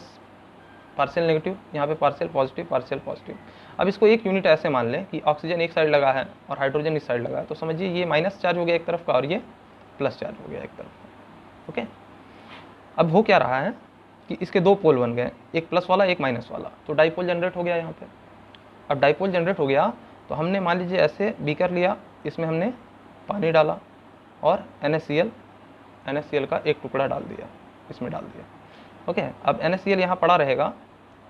पार्शियल नेगेटिव, यहाँ पे पार्शियल पॉजिटिव, पार्शियल पॉजिटिव। अब इसको एक यूनिट ऐसे मान लें कि ऑक्सीजन एक साइड लगा है और हाइड्रोजन इस साइड लगा है, तो समझिए ये माइनस चार्ज हो गया एक तरफ का और ये प्लस चार्ज हो गया एक तरफ का, ओके। अब हो क्या रहा है कि इसके 2 पोल बन गए, एक प्लस वाला एक माइनस वाला, तो डाइपोल जनरेट हो गया यहाँ पे। अब डाइपोल जनरेट हो गया तो हमने मान लीजिए ऐसे बीकर लिया, इसमें हमने पानी डाला और NaCl का एक टुकड़ा डाल दिया, इसमें डाल दिया, ओके। अब NaCl यहाँ पड़ा रहेगा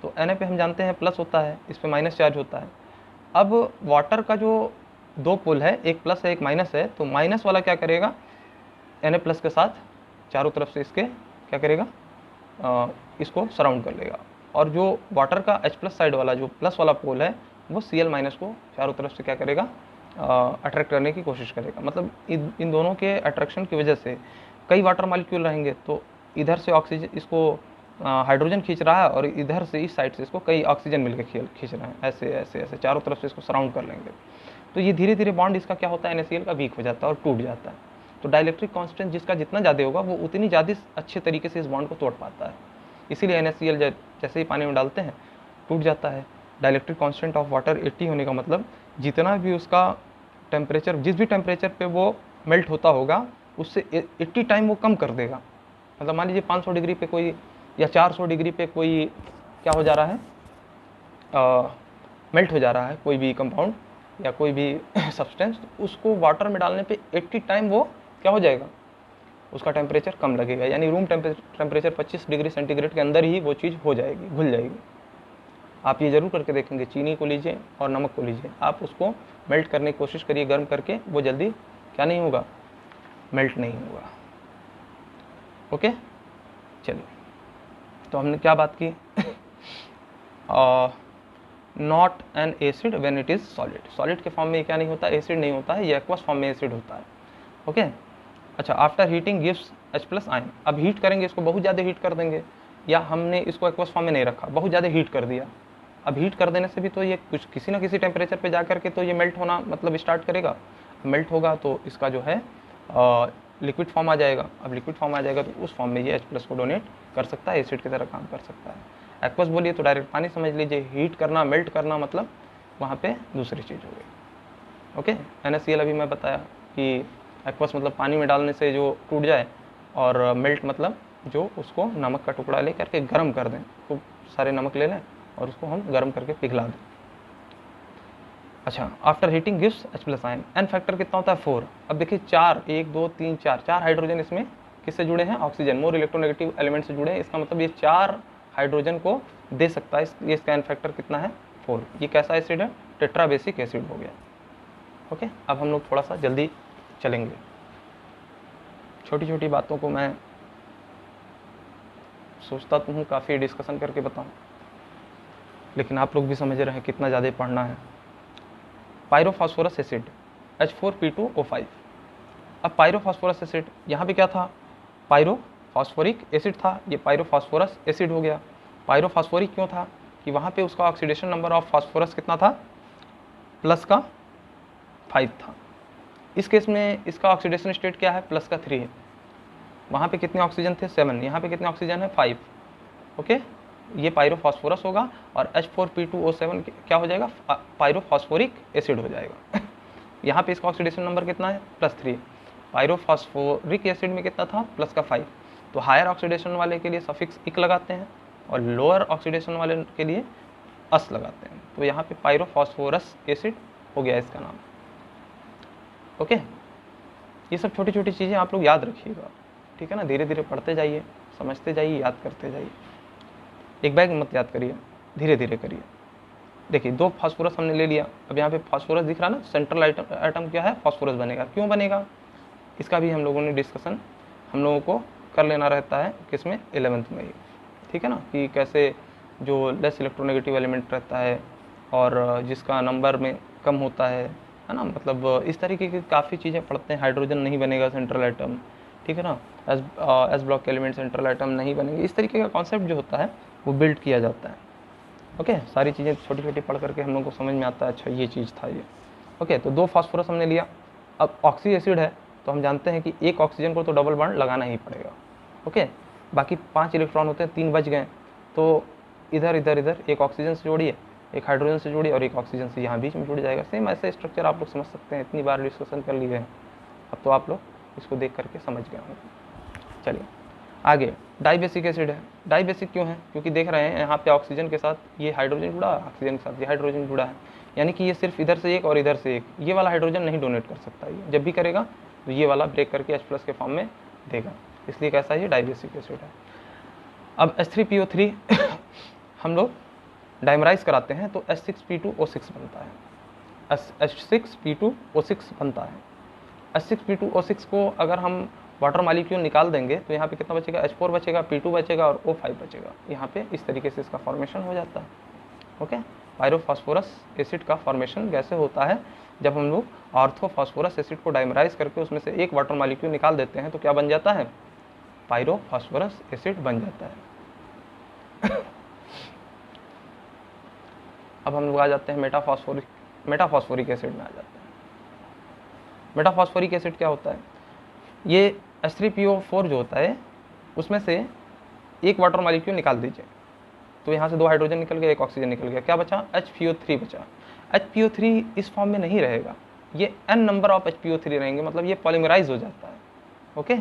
तो Na पे हम जानते हैं प्लस होता है, इस पे माइनस चार्ज होता है। अब वाटर का जो दो पोल है, एक प्लस है एक माइनस है, तो माइनस वाला क्या करेगा, Na प्लस के साथ चारों तरफ से इसके क्या करेगा, इसको सराउंड कर लेगा। और जो वाटर का H प्लस साइड वाला जो प्लस वाला पोल है वो Cl माइनस को चारों तरफ से क्या करेगा, अट्रैक्ट करने की कोशिश करेगा। मतलब इन दोनों के अट्रैक्शन की वजह से कई वाटर मॉलिक्यूल रहेंगे, तो इधर से ऑक्सीजन इसको हाइड्रोजन खींच रहा है और इधर से इस साइड से इसको कई ऑक्सीजन मिलकर खींच रहे हैं, ऐसे ऐसे ऐसे चारों तरफ से इसको सराउंड कर लेंगे। तो ये धीरे धीरे बॉन्ड इसका क्या होता है, NaCl का वीक हो जाता है और टूट जाता है। तो डाइलेक्ट्रिक कांस्टेंट जिसका जितना ज़्यादा होगा वो उतनी ज़्यादा अच्छे तरीके से इस बॉन्ड को तोड़ पाता है। इसीलिए NaCl जैसे ही पानी में डालते हैं टूट जाता है। डाइलेक्ट्रिक कांस्टेंट ऑफ वाटर 80 होने का मतलब जितना भी उसका टेम्परेचर, जिस भी टेम्परेचर पे वो मेल्ट होता होगा उससे 80 टाइम वो कम कर देगा। मतलब मान लीजिए 500 डिग्री पे कोई या 400 डिग्री पे कोई क्या हो जा रहा है, मेल्ट हो जा रहा है कोई भी कंपाउंड या कोई भी सब्सटेंस, उसको वाटर में डालने पे 80 टाइम वो क्या हो जाएगा, उसका टेम्परेचर कम लगेगा। यानी रूम टेम्परेचर 25 डिग्री सेंटीग्रेड के अंदर ही वो चीज़ हो जाएगी, घुल जाएगी। आप ये ज़रूर करके देखेंगे, चीनी को लीजिए और नमक को लीजिए, आप उसको मेल्ट करने की कोशिश करिए गर्म करके, वो जल्दी क्या नहीं होगा, मेल्ट नहीं होगा। ओके, चलिए, तो हमने क्या बात की, not an acid when it is solid. Solid के फॉर्म में क्या नहीं होता, एसिड नहीं होता है, ये एक्वस फॉर्म में एसिड होता है। ओके, अच्छा, after heating gives H plus ion. अब हीट करेंगे इसको, बहुत ज़्यादा हीट कर देंगे, या हमने इसको एक्वस फॉर्म में नहीं रखा, बहुत ज़्यादा हीट कर दिया। अब हीट कर देने से भी तो ये कुछ किसी ना किसी टेम्परेचर पे जा करके तो ये मेल्ट होना मतलब स्टार्ट करेगा। मेल्ट होगा तो इसका जो है लिक्विड फॉर्म आ जाएगा। अब लिक्विड फॉर्म आ जाएगा तो उस फॉर्म में ये H प्लस को डोनेट कर सकता है, एसिड की तरह काम कर सकता है। एक्वस बोलिए तो डायरेक्ट पानी समझ लीजिए, हीट करना मेल्ट करना मतलब वहाँ पे दूसरी चीज़ हो गई। ओके, NaCl अभी मैं बताया कि एक्वस मतलब पानी में डालने से जो टूट जाए, और मेल्ट मतलब जो उसको नमक का टुकड़ा ले करके गर्म कर दें, खूब सारे नमक ले लें और उसको हम गर्म करके पिघला दें। अच्छा, after heating gives H plus ion. N factor कितना होता है 4। अब देखिए 4, 1 2 3 4 हाइड्रोजन इसमें किससे जुड़े हैं, ऑक्सीजन, मोर इलेक्ट्रोनेगेटिव एलिमेंट से जुड़े हैं। इसका मतलब ये 4 हाइड्रोजन को दे सकता है। ये इसका एन फैक्टर कितना है 4। ये कैसा एसिड है, टेट्राबेसिक एसिड हो गया। ओके, अब हम लोग थोड़ा सा जल्दी चलेंगे। छोटी छोटी बातों को मैं सोचता तो हूँ काफ़ी डिस्कशन करके बताऊँ, लेकिन आप लोग भी समझ रहे हैं कितना ज़्यादा पढ़ना है। पायरोफॉस्फोरस एसिड H4P2O5। अब पायरोफॉस्फोरस एसिड यहाँ पे क्या था, पायरोफॉस्फोरिक एसिड था, ये पायरोफॉस्फोरस एसिड हो गया। पायरोफॉस्फोरिक क्यों था कि वहाँ पे उसका ऑक्सीडेशन नंबर ऑफ फास्फोरस कितना था, प्लस का 5 था। इस केस में इसका ऑक्सीडेशन स्टेट क्या है, प्लस का 3 है। वहाँ पे कितने ऑक्सीजन थे 7, यहाँ पे कितने ऑक्सीजन है 5। ओके, ये पायरोफॉस्फोरस होगा और H4P2O7 क्या हो जाएगा, पायरोफॉस्फोरिक एसिड हो जाएगा। यहाँ पे इसका ऑक्सीडेशन नंबर कितना है, +3। पायरोफॉस्फोरिक एसिड में कितना था, प्लस का 5। तो हायर ऑक्सीडेशन वाले के लिए सफिक्स इक लगाते हैं और लोअर ऑक्सीडेशन वाले के लिए अस लगाते हैं। तो यहाँ पे पायरोफॉस्फोरस एसिड हो गया इसका नाम। ओके, ये सब छोटी छोटी चीज़ें आप लोग याद रखिएगा, ठीक है ना। धीरे धीरे पढ़ते जाइए, समझते जाइए, याद करते जाइए। एक बैग मत याद करिए, धीरे धीरे करिए। देखिए 2 फास्फोरस हमने ले लिया। अब यहाँ पे फास्फोरस दिख रहा ना, सेंट्रल एटम क्या है, फास्फोरस बनेगा। क्यों बनेगा, इसका भी हम लोगों ने डिस्कशन हम लोगों को कर लेना रहता है, किसमें, 11th में ही, ठीक है ना, कि कैसे जो लेस इलेक्ट्रोनेगेटिव एलिमेंट रहता है और जिसका नंबर में कम होता है ना, मतलब इस तरीके की काफ़ी चीज़ें पढ़ते हैं। हाइड्रोजन नहीं बनेगा सेंट्रल एटम, ठीक है ना, S block element central atom नहीं बनेंगे। इस तरीके का कॉन्सेप्ट जो होता है वो बिल्ड किया जाता है। ओके, सारी चीज़ें छोटी छोटी पढ़ करके हम लोग को समझ में आता है, अच्छा ये चीज़ था ये। ओके, तो 2 फास्फोरस हमने लिया। अब ऑक्सी एसिड है तो हम जानते हैं कि एक ऑक्सीजन को तो डबल बॉन्ड लगाना ही पड़ेगा। ओके, बाकी 5 इलेक्ट्रॉन होते हैं, 3 बच गए, तो इधर इधर इधर एक ऑक्सीजन से जोड़िए, एक हाइड्रोजन से जोड़िए और एक ऑक्सीजन से यहाँ बीच में जुड़ जाएगा। सेम ऐसे स्ट्रक्चर आप लोग समझ सकते हैं, इतनी बार डिस्कशन कर लिए हैं, अब तो आप लोग इसको देख करके समझ गए होंगे। चलिए आगे, डाइबेसिक एसिड है। डाइबेसिक क्यों है, क्योंकि देख रहे हैं यहाँ पे ऑक्सीजन के साथ ये हाइड्रोजन जुड़ा है, ऑक्सीजन के साथ ये हाइड्रोजन जुड़ा है, यानी कि ये सिर्फ इधर से एक और इधर से एक, ये वाला हाइड्रोजन नहीं डोनेट कर सकता। ये जब भी करेगा तो ये वाला ब्रेक करके H+ के फॉर्म में देगा, इसलिए कैसा ये डाइबेसिक एसिड है। अब H3PO3 हम लोग डाइमराइज कराते हैं तो H6P2O6 बनता है, H6P2O6 बनता है। H6P2O6 को अगर हम वाटर मॉलिक्यूल निकाल देंगे तो यहाँ पे कितना बचेगा, H4 बचेगा, P2 बचेगा और O5 बचेगा। यहाँ पे इस तरीके से इसका फॉर्मेशन हो जाता है। ओके, पायरोफॉस्फोरस एसिड का फॉर्मेशन कैसे होता है, जब हम लोग ऑर्थोफॉस्फोरस एसिड को डाइमराइज करके उसमें से एक वाटर मॉलिक्यूल निकाल देते हैं तो क्या बन जाता है, पायरोफॉस्फोरस एसिड बन जाता है। अब हम लोग आ जाते हैं मेटाफॉस्फोरिक एसिड में आ जाते हैं। मेटाफॉस्फोरिक एसिड क्या होता है, ये H3PO4 जो होता है उसमें से एक वाटर मॉलिक्यूल निकाल दीजिए तो यहाँ से 2 हाइड्रोजन निकल गया, 1 ऑक्सीजन निकल गया, क्या बचा, HPO3 बचा। HPO3 इस फॉर्म में नहीं रहेगा, ये n नंबर ऑफ HPO3 रहेंगे, मतलब ये पॉलीमराइज हो जाता है। ओके,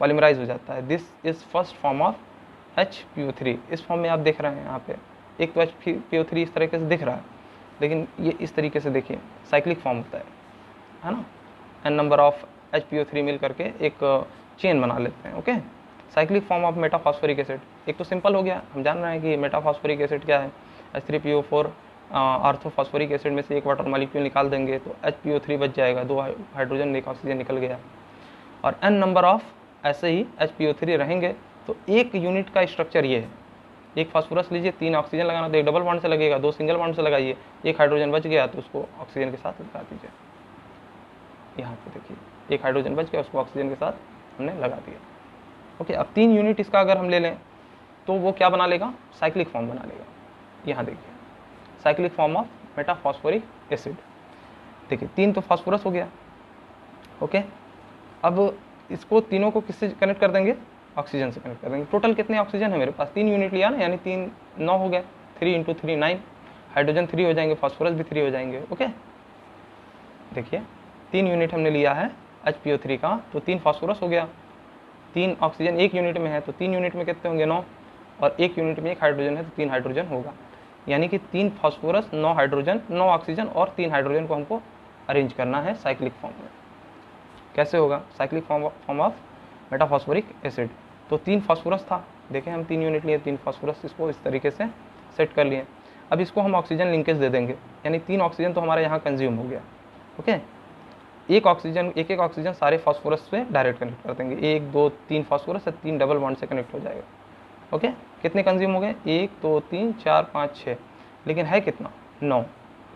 पॉलीमराइज हो जाता है। This is first form of HPO3। इस फॉर्म में आप देख रहे हैं यहाँ पे एक तो HPO3 इस तरीके से दिख रहा है, लेकिन ये इस तरीके से देखिए साइक्लिक फॉर्म होता है ना, n नंबर ऑफ HPO3 मिल करके एक चेन बना लेते हैं। Okay, cyclic form of metaphosphoric acid. एक तो सिंपल हो गया, हम जान रहे हैं कि मेटाफॉस्फोरिक एसिड क्या है, H3PO4 ऑर्थोफॉस्फोरिक एसिड में से एक वाटर मॉलिक्यूल निकाल देंगे तो HPO3 बच जाएगा, 2 हाइड्रोजन 1 ऑक्सीजन निकल गया, और n नंबर ऑफ ऐसे ही HPO3 रहेंगे। तो एक यूनिट का स्ट्रक्चर ये है, एक फास्फोरस लीजिए, 3 ऑक्सीजन लगाना तो एक डबल बॉन्ड से लगेगा, 2 सिंगल बॉन्ड से लगाइए, 1 हाइड्रोजन बच गया तो उसको ऑक्सीजन के साथ लगा दीजिए। यहाँ पे देखिए 1 हाइड्रोजन बच गया, उसको ऑक्सीजन के साथ हमने लगा दिया। ओके, अब 3 यूनिट इसका अगर हम ले लें तो वो क्या बना लेगा, साइक्लिक फॉर्म बना लेगा। यहाँ देखिए cyclic form of metaphosphoric acid. देखिए 3 तो फास्फोरस हो गया। ओके, अब इसको तीनों को किससे कनेक्ट कर देंगे, ऑक्सीजन से कनेक्ट कर देंगे। टोटल कितने ऑक्सीजन है मेरे पास, 3 यूनिट लिया ना, यानी 3 9 हो गया, 3 × 3 9, हाइड्रोजन 3 हो जाएंगे, फास्फोरस भी 3 हो जाएंगे। ओके, देखिए 3 यूनिट हमने लिया है HPO3 का, तो 3 फास्फोरस हो गया, 3 ऑक्सीजन 1 यूनिट में है तो 3 यूनिट में कितने होंगे, 9, और 1 यूनिट में 1 हाइड्रोजन है तो 3 हाइड्रोजन होगा। यानी कि 3 फास्फोरस 9 हाइड्रोजन, 9 ऑक्सीजन और 3 हाइड्रोजन को हमको अरेंज करना है साइक्लिक फॉर्म में। कैसे होगा, cyclic form of metaphosphoric acid. तो 3 फास्फोरस था, देखें हम 3 यूनिट लिए, 3 फास्फोरस, इसको इस तरीके से सेट कर लिए। अब इसको हम ऑक्सीजन लिंकेज दे देंगे, यानी 3 ऑक्सीजन तो हमारे यहाँ कंज्यूम हो गया। ओके, एक एक ऑक्सीजन सारे फास्फोरस से डायरेक्ट कनेक्ट कर देंगे, 1 2 3 फास्फोरस से 3 डबल बॉन्ड से कनेक्ट हो जाएगा। ओके, कितने कंज्यूम हो गए, 1 2 3 4 5 6, लेकिन है कितना, 9,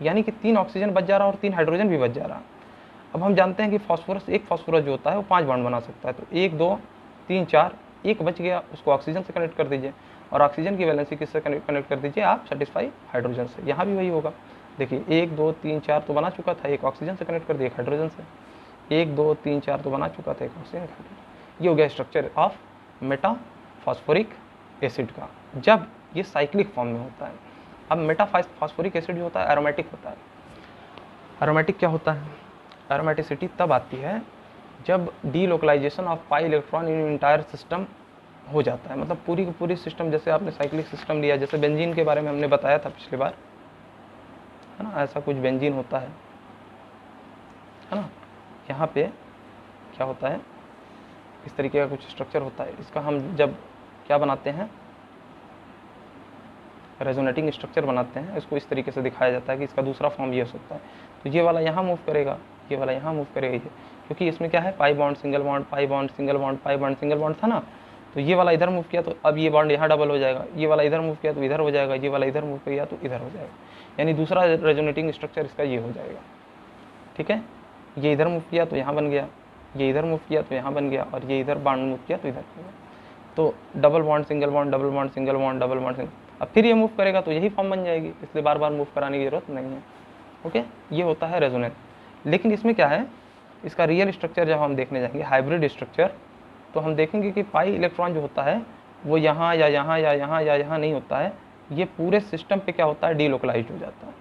यानी कि 3 ऑक्सीजन बच जा रहा है और 3 हाइड्रोजन भी बच जा रहा है। अब हम जानते हैं कि फास्फोरस, एक फास्फोरस जो होता है वो 5 बॉन्ड बना सकता है, तो 1 2 3 4, एक बच गया, उसको ऑक्सीजन से कनेक्ट कर दीजिए, और ऑक्सीजन की वैलेंसी किससे कनेक्ट कर दीजिए आप, सेटिस्फाई हाइड्रोजन से। यहाँ भी वही होगा, देखिए 1 2 3 4 तो बना चुका था, एक ऑक्सीजन से कनेक्ट कर दिया, हाइड्रोजन से, 1 2 3 4 तो बना चुका था, एक ऑक्सीजन हाइड्रोजन। ये हो गया स्ट्रक्चर ऑफ मेटाफॉस्फोरिक एसिड का, जब ये साइक्लिक फॉर्म में होता है। अब मेटाफॉस्फोरिक एसिड जो होता है एरोमेटिक होता है। एरोमेटिक क्या होता है, एरोमेटिसिटी तब आती है जब delocalisation of pi electron in entire system हो जाता है, मतलब पूरी की पूरी सिस्टम, जैसे आपने साइक्लिक सिस्टम लिया, जैसे बेंजीन के बारे में हमने बताया था पिछली बार, है ना, ऐसा कुछ बेंजीन होता है ना। यहाँ पे क्या होता है, इस तरीके का कुछ स्ट्रक्चर होता है, इसका हम जब क्या बनाते हैं, रेजोनेटिंग स्ट्रक्चर बनाते हैं, इसको इस तरीके से दिखाया जाता है कि इसका दूसरा फॉर्म ये हो सकता है। तो ये वाला यहाँ मूव करेगा, ये वाला यहाँ मूव करेगा, ये क्योंकि इसमें क्या है, pi bond single bond, pi bond single bond, pi bond single bond था ना, तो ये वाला इधर मूव किया तो अब ये बॉन्ड यहाँ डबल हो जाएगा, ये वाला इधर मूव किया तो इधर हो जाएगा, ये वाला इधर मूव किया तो इधर हो जाएगा, यानी दूसरा रेजोनेटिंग स्ट्रक्चर इसका ये हो जाएगा। ठीक है, ये इधर मूव किया तो यहाँ बन गया, ये इधर मूव किया तो यहाँ बन गया, और ये इधर बॉन्ड मूव किया तो इधर बन गया। तो double bond single bond, double bond single bond, double bond single, अब फिर ये मूव करेगा तो यही फॉर्म बन जाएगी, इसलिए बार बार मूव कराने की जरूरत नहीं है। ओके, ये होता है रेजोनेंस। लेकिन इसमें क्या है, इसका रियल स्ट्रक्चर जब हम देखने जाएंगे, हाइब्रिड स्ट्रक्चर, तो हम देखेंगे कि पाई इलेक्ट्रॉन जो होता है वो यहाँ या यहाँ या यहाँ या यहाँ नहीं होता है, ये पूरे सिस्टम पे क्या होता है, डीलोकलाइज्ड हो जाता है।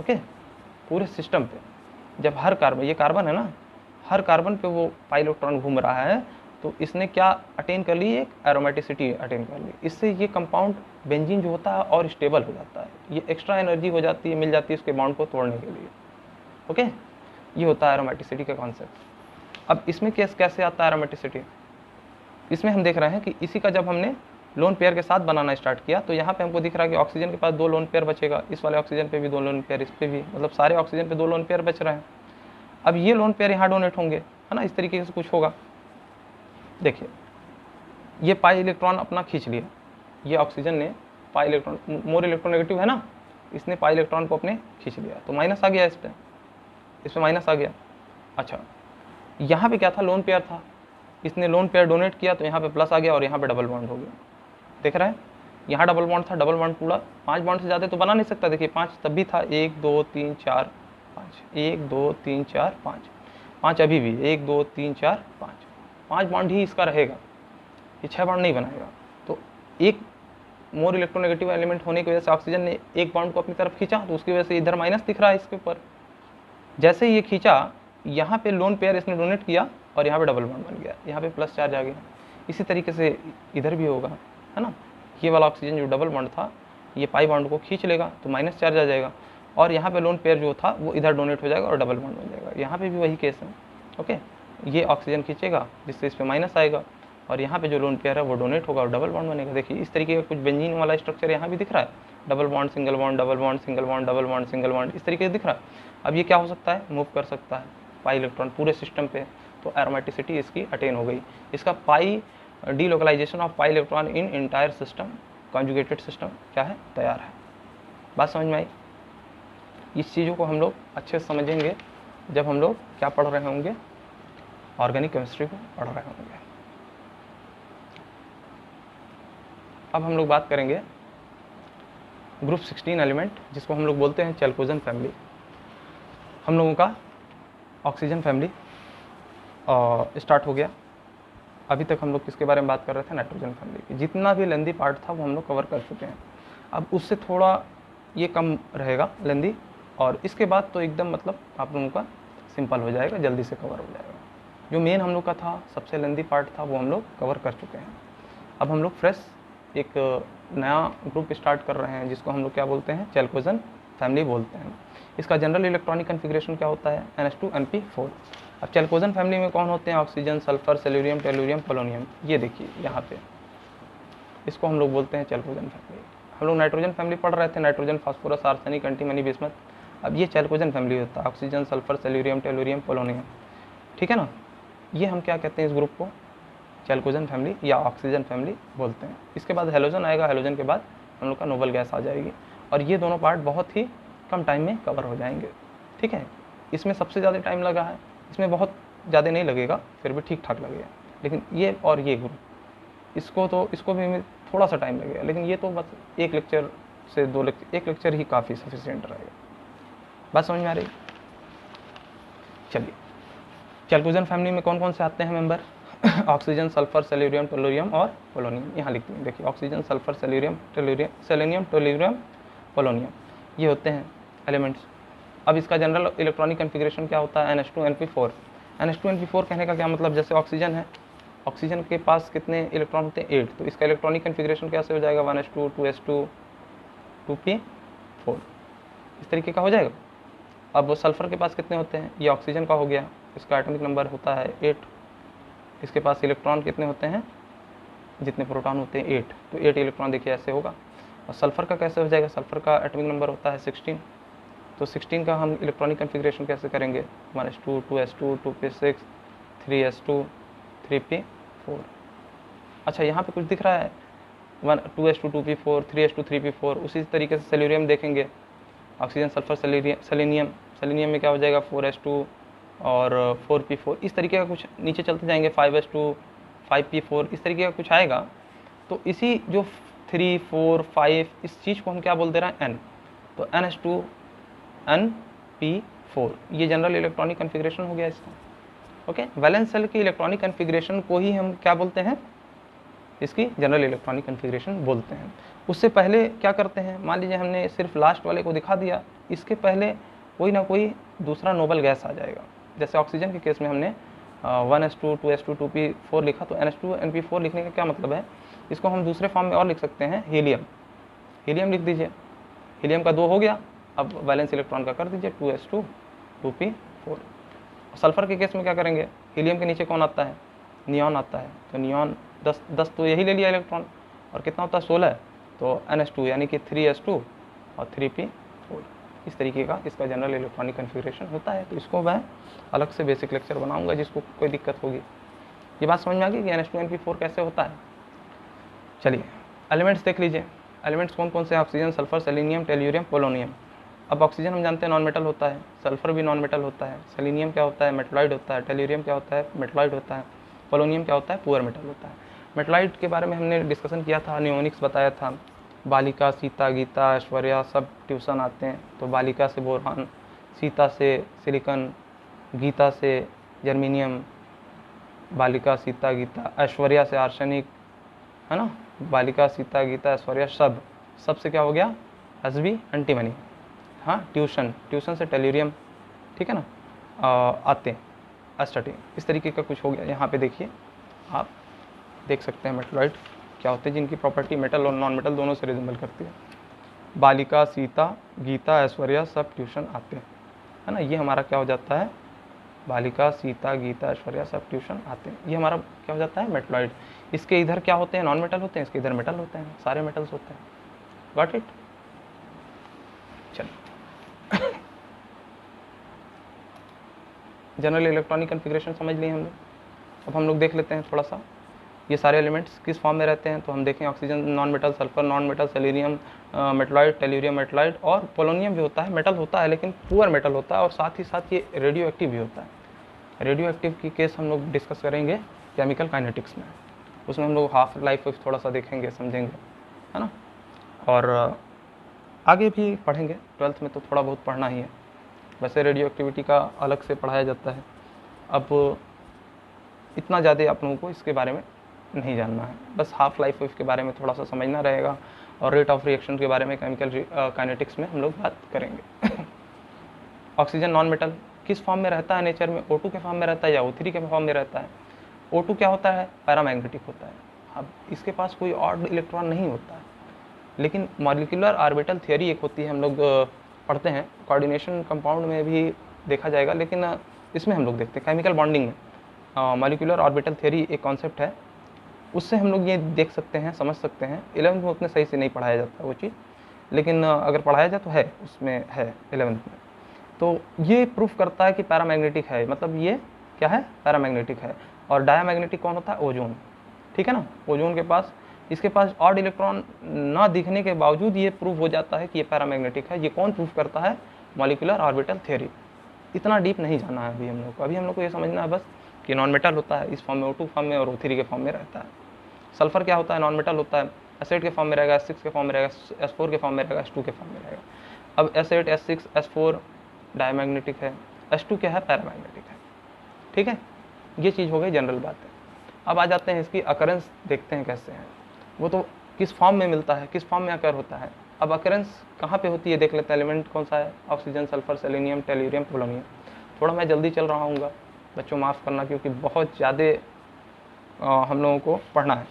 ओके, पूरे सिस्टम पे, जब हर कार्बन, ये कार्बन है ना, हर कार्बन पे वो पाई इलेक्ट्रॉन घूम रहा है, तो इसने क्या अटेन कर ली, एक एरोमेटिसिटी अटेन कर ली। इससे ये कंपाउंड बेंजीन जो होता है और स्टेबल हो जाता है, ये एक्स्ट्रा एनर्जी हो जाती है, मिल जाती है उसके बॉन्ड को तोड़ने के लिए। ओके, ये होता है एरोमेटिसिटी का कॉन्सेप्ट। अब इसमें कैसे आता है एरोमेटिसिटी, इसमें हम देख रहे हैं कि इसी का जब हमने लोन पेयर के साथ बनाना स्टार्ट किया, तो यहाँ पे हमको दिख रहा है कि ऑक्सीजन के पास 2 लोन पेयर बचेगा, इस वाले ऑक्सीजन पे भी 2 लोन पेयर, इस पे भी, मतलब सारे ऑक्सीजन पे 2 लोन पेयर बच रहे हैं। अब ये लोन पेयर यहाँ डोनेट होंगे, है ना, इस तरीके से कुछ होगा। देखिए ये पाई इलेक्ट्रॉन अपना खींच लिया, ये ऑक्सीजन ने पाई इलेक्ट्रॉन, मोर इलेक्ट्रोनेगेटिव है ना, इसने पाई इलेक्ट्रॉन को अपने खींच लिया, तो माइनस आ गया इस पर माइनस आ गया। अच्छा यहाँ पे क्या था, लोन पेयर था, इसने लोन पेयर डोनेट किया तो यहाँ पे प्लस आ गया और यहाँ पे डबल बॉन्ड हो गया। देख रहे हैं, यहाँ डबल बॉन्ड था, डबल बॉन्ड पूरा 5 बॉन्ड से ज़्यादा तो बना नहीं सकता। देखिए 5 तब भी था, 1 2 3 4 5, 1 2 3 4 5, 5 अभी भी, 1 2 3 4 5 बॉन्ड ही इसका रहेगा, ये 6 बॉन्ड नहीं बनाएगा। तो एक मोर इलेक्ट्रोनेगेटिव एलिमेंट होने की वजह से ऑक्सीजन ने एक बॉन्ड को अपनी तरफ खींचा, तो उसकी वजह से इधर माइनस दिख रहा है इसके ऊपर। जैसे ही ये खींचा, यहाँ पे लोन पेयर इसने डोनेट किया और यहाँ पे डबल बॉन्ड बन गया, यहाँ पे प्लस चार्ज आ गया। इसी तरीके से इधर भी होगा, है ना, ये वाला ऑक्सीजन जो डबल बॉन्ड था ये पाई बॉन्ड को खींच लेगा तो माइनस चार्ज आ जाएगा, और यहाँ पे लोन पेयर जो था वो इधर डोनेट हो जाएगा और डबल बॉन्ड बन जाएगा। यहाँ पे भी वही केस है। ओके, ये ऑक्सीजन खींचेगा जिससे इस पर माइनस आएगा, और यहाँ पे जो लोन पेयर है वो डोनेट होगा और डबल बॉन्ड बनेगा। देखिए इस तरीके का कुछ बेंजीन वाला स्ट्रक्चर यहाँ भी दिख रहा है, double bond single bond, double bond single bond, double bond single bond, इस तरीके से दिख रहा है। अब ये क्या हो सकता है, मूव कर सकता है पाई इलेक्ट्रॉन पूरे सिस्टम पे, तो एरोमेटिसिटी इसकी अटेन हो गई। इसका pi delocalization of pi electron in entire system, conjugated system क्या है, तैयार है। बात समझ में आई? इस चीज़ों को हम लोग अच्छे से समझेंगे जब हम लोग क्या पढ़ रहे होंगे, ऑर्गेनिक केमिस्ट्री को पढ़ रहे होंगे। अब हम लोग बात करेंगे ग्रुप 16 एलिमेंट, जिसको हम लोग बोलते हैं चैल्कोजेन फैमिली। हम लोगों का ऑक्सीजन फैमिली स्टार्ट हो गया। अभी तक हम लोग किसके बारे में बात कर रहे थे, नाइट्रोजन फैमिली की। जितना भी लेंदी पार्ट था वो हम लोग कवर कर चुके हैं। अब उससे थोड़ा ये कम रहेगा लेंदी, और इसके बाद तो एकदम मतलब आप लोगों का सिंपल हो जाएगा, जल्दी से कवर हो जाएगा। जो मेन हम लोग का था, सबसे लेंदी पार्ट था, वो हम लोग कवर कर चुके हैं। अब हम लोग फ्रेश एक नया ग्रुप स्टार्ट कर रहे हैं जिसको हम लोग क्या बोलते हैं, चैल्कोजेन फैमिली बोलते हैं। इसका जनरल इलेक्ट्रॉनिक कन्फिग्रेशन क्या होता है, NH2NP4। अब चैल्कोजेन फैमिली में कौन होते हैं, oxygen, sulphur, selenium, tellurium, polonium. ये देखिए यहाँ पे, इसको हम लोग बोलते हैं चैल्कोजेन फैमिली। हम लोग नाइट्रोजन फैमिली पढ़ रहे थे, nitrogen, phosphorus, arsenic, antimony, bismuth. अब ये चैल्कोजेन फैमिली होता है, oxygen, sulphur, selenium, tellurium, polonium. ठीक है ना, ये हम क्या कहते हैं, इस ग्रुप को चैल्कोजेन फैमिली या ऑक्सीजन फैमिली बोलते हैं। इसके बाद हेलोजन आएगा, हेलोजन के बाद हम लोग का नोबल गैस आ जाएगी, और ये दोनों पार्ट बहुत ही कम टाइम में कवर हो जाएंगे। ठीक है, इसमें सबसे ज़्यादा टाइम लगा है, इसमें बहुत ज़्यादा नहीं लगेगा, फिर भी ठीक ठाक लगेगा। लेकिन ये और ये ग्रुप, इसको भी थोड़ा सा टाइम लगेगा, लेकिन ये तो बस एक लेक्चर से 2 लेक्चर, एक लेक्चर ही काफ़ी सफिशिएंट रहेगा। बात समझ में आ रही? चलिए, चैल्कोजेन फैमिली में कौन कौन से आते हैं member, oxygen, sulphur, selenium, tellurium और पोलोनियम। यहाँ लिखते हैं, देखिए oxygen, sulphur, selenium, selenium, tellurium, polonium, ये होते हैं एलिमेंट्स। अब इसका जनरल इलेक्ट्रॉनिक कन्फिग्रेशन क्या होता है, NH2NP4। NH2NP4 कहने का क्या मतलब, जैसे ऑक्सीजन है, ऑक्सीजन के पास कितने इलेक्ट्रॉन होते हैं, 8, तो इसका इलेक्ट्रॉनिक कन्फिग्रेशन कैसे हो जाएगा, 1s2 2s2 2p4, इस तरीके का हो जाएगा। अब सल्फर के पास कितने होते हैं, ये ऑक्सीजन का हो गया, इसका एटॉमिक नंबर होता है 8, इसके पास इलेक्ट्रॉन कितने होते हैं, जितने प्रोटॉन होते हैं 8, तो 8 इलेक्ट्रॉन देखिए ऐसे होगा। और सल्फर का कैसे हो जाएगा, सल्फर का एटॉमिक नंबर होता है 16, तो 16 का हम इलेक्ट्रॉनिक कन्फिग्रेशन कैसे करेंगे, 1s2 2s2 2p6 3s2 3p4। अच्छा यहाँ पे कुछ दिख रहा है, 2s2 2p4 3s2 3p4। उसी तरीके से सेल्यूरियम देखेंगे, ऑक्सीजन, सल्फर, सेलेनियम, सेलेनियम में क्या हो जाएगा, 4s2 और 4p4, इस तरीके का कुछ नीचे चलते जाएंगे, 5s2 5p4, इस तरीके का कुछ आएगा। तो इसी जो 3 4 5 इस चीज़ को हम क्या बोल दे रहे हैं, N, तो NH2NP4, ये जनरल इलेक्ट्रॉनिक कन्फिग्रेशन हो गया इसका। ओके, वैलेंस सेल की इलेक्ट्रॉनिक कन्फिग्रेशन को ही हम क्या बोलते हैं, इसकी जनरल इलेक्ट्रॉनिक कन्फिग्रेशन बोलते हैं। उससे पहले क्या करते हैं, मान लीजिए हमने सिर्फ लास्ट वाले को दिखा दिया, इसके पहले कोई ना कोई दूसरा नोबल गैस आ जाएगा। जैसे ऑक्सीजन के केस में हमने 1s2 2s2 2p4 लिखा, तो NH2NP4 लिखने का क्या मतलब है, इसको हम दूसरे फॉर्म में और लिख सकते हैं, हीलियम, हीलियम लिख दीजिए, हीलियम का 2 हो गया। अब वैलेंस इलेक्ट्रॉन का कर दीजिए 2s2 2p4। सल्फर के केस में क्या करेंगे, हीलियम के नीचे कौन आता है, नियॉन आता है, तो नियॉन 10 तो यही ले लिया इलेक्ट्रॉन, और कितना होता है 16, तो NH2 यानी कि 3S2 और 3P4। इस तरीके का इसका जनरल इलेक्ट्रॉनिक कन्फिग्रेशन होता है। तो इसको मैं अलग से बेसिक लेक्चर बनाऊंगा जिसको कोई दिक्कत होगी। ये बात समझ में आ गई कि NH2 NP4 कैसे होता है। चलिए एलिमेंट्स देख लीजिए। एलिमेंट्स कौन कौन से हैं? Oxygen, sulphur, selenium, tellurium, polonium. अब ऑक्सीजन हम जानते हैं नॉन मेटल होता है, सल्फर भी नॉन मेटल होता है, सेलेनियम क्या होता है? मेटलॉइड होता है, टेल्यूरियम क्या होता है? मेटलॉइड होता है, पोलोनियम क्या होता है? पुअर मेटल होता है। मेटलॉइड के बारे में हमने डिस्कशन किया था, न्यूमोनिक्स बताया था। बालिका, सीता, गीता, ऐश्वर्या सब ट्यूशन आते हैं। तो बालिका से बोरान, सीता से सिलिकॉन, गीता से जर्मेनियम, बालिका, सीता, गीता, ऐश्वर्या से आर्सेनिक, है ना। बालिका, सीता, गीता, ऐश्वर्या सब से क्या हो गया? SB, antimony. हाँ, ट्यूशन से टेल्यूरियम, ठीक है ना, आते हैं एस्टाटिन। इस तरीके का कुछ हो गया। यहाँ पे देखिए, आप देख सकते हैं मेटलॉइड क्या होते हैं जिनकी प्रॉपर्टी मेटल और नॉन मेटल दोनों से रिजेंबल करती है। बालिका, सीता, गीता, ऐश्वर्या सब ट्यूशन आते हैं, है ना। ये हमारा क्या हो जाता है? बालिका, सीता, गीता, ऐश्वर्या सब ट्यूशन आते हैं। ये हमारा क्या हो जाता है? मेटलॉइड। इसके इधर क्या होते हैं? नॉन मेटल होते हैं, इसके इधर मेटल होते हैं, सारे मेटल्स होते हैं। Got it? चलिए जनरल इलेक्ट्रॉनिक कन्फिग्रेशन समझ लिए हम लोग। अब हम लोग देख लेते हैं थोड़ा सा ये सारे एलिमेंट्स किस फॉर्म में रहते हैं। तो हम देखें oxygen non metal, sulphur non metal, selenium metalloid, tellurium metalloid, और पोलोनियम भी होता है, मेटल होता है लेकिन पुअर मेटल होता है, और साथ ही साथ ये रेडियो एक्टिव भी होता है। रेडियो एक्टिव की केस हम लोग डिस्कस करेंगे केमिकल काइनेटिक्स में, उसमें हम लोग हाफ लाइफ थोड़ा सा देखेंगे, समझेंगे, है ना। और आगे भी पढ़ेंगे, 12th में तो थोड़ा बहुत पढ़ना ही है। वैसे रेडियो एक्टिविटी का अलग से पढ़ाया जाता है। अब इतना ज़्यादा आप लोगों को इसके बारे में नहीं जानना है, बस हाफ लाइफ के बारे में थोड़ा सा समझना रहेगा, और रेट ऑफ रिएक्शन के बारे में केमिकल काइनेटिक्स में हम लोग बात करेंगे। ऑक्सीजन नॉन मेटल किस फॉर्म में रहता है नेचर में? O2 के फॉर्म में रहता है या O3 के फॉर्म में रहता है? O2 क्या होता है? पैरामैग्नेटिक होता है। अब इसके पास कोई ऑड इलेक्ट्रॉन नहीं होता है, लेकिन मॉलिक्यूलर ऑर्बिटल थियरी एक होती है, हम लोग पढ़ते हैं, कोऑर्डिनेशन कंपाउंड में भी देखा जाएगा, लेकिन इसमें हम लोग देखते हैं केमिकल बॉन्डिंग में। मॉलिक्यूलर ऑर्बिटल थियरी एक कॉन्सेप्ट है, उससे हम लोग ये देख सकते हैं, समझ सकते हैं। 11th में उतने सही से नहीं पढ़ाया जाता वो चीज़, लेकिन अगर पढ़ाया जाए तो है, उसमें है 11th में। तो ये प्रूफ करता है कि पैरामैग्नेटिक है, मतलब ये क्या है? पैरामैग्नेटिक है। और डायामैग्नेटिक कौन होता है? ओजोन, ठीक है ना। ओजोन के पास, इसके पास ऑड इलेक्ट्रॉन ना दिखने के बावजूद ये प्रूफ हो जाता है कि ये पैरामैग्नेटिक है। ये कौन प्रूफ करता है? Molecular orbital theory. इतना डीप नहीं जाना है अभी हम लोग को। अभी हम लोग को ये समझना है बस कि नॉन मेटल होता है, इस फॉर्म में O2 फॉर्म में और O3 के फॉर्म में रहता है। सल्फर क्या होता है? नॉन मेटल होता है, एसिड के फॉर्म में रहेगा, S6 के फॉर्म में रहेगा, S4 के फॉर्म में रहेगा, S2 के फॉर्म में रहेगा। अब S8, S6, S4 डायमैग्नेटिक है, S2 क्या है? पैरामैग्नेटिक है, ठीक है। ये चीज़ हो गई जनरल बात है। अब आ जाते हैं इसकी अकरेंस, देखते हैं कैसे हैं वो। तो किस फॉर्म में मिलता है, किस फॉर्म में अकर होता है। अब अकरेंस कहाँ पे होती है देख लेते हैं। एलिमेंट कौन सा है? Oxygen, sulphur, selenium, tellurium, polonium. थोड़ा मैं जल्दी चल रहा हूँ बच्चों, माफ़ करना, क्योंकि बहुत ज़्यादा हम लोगों को पढ़ना है,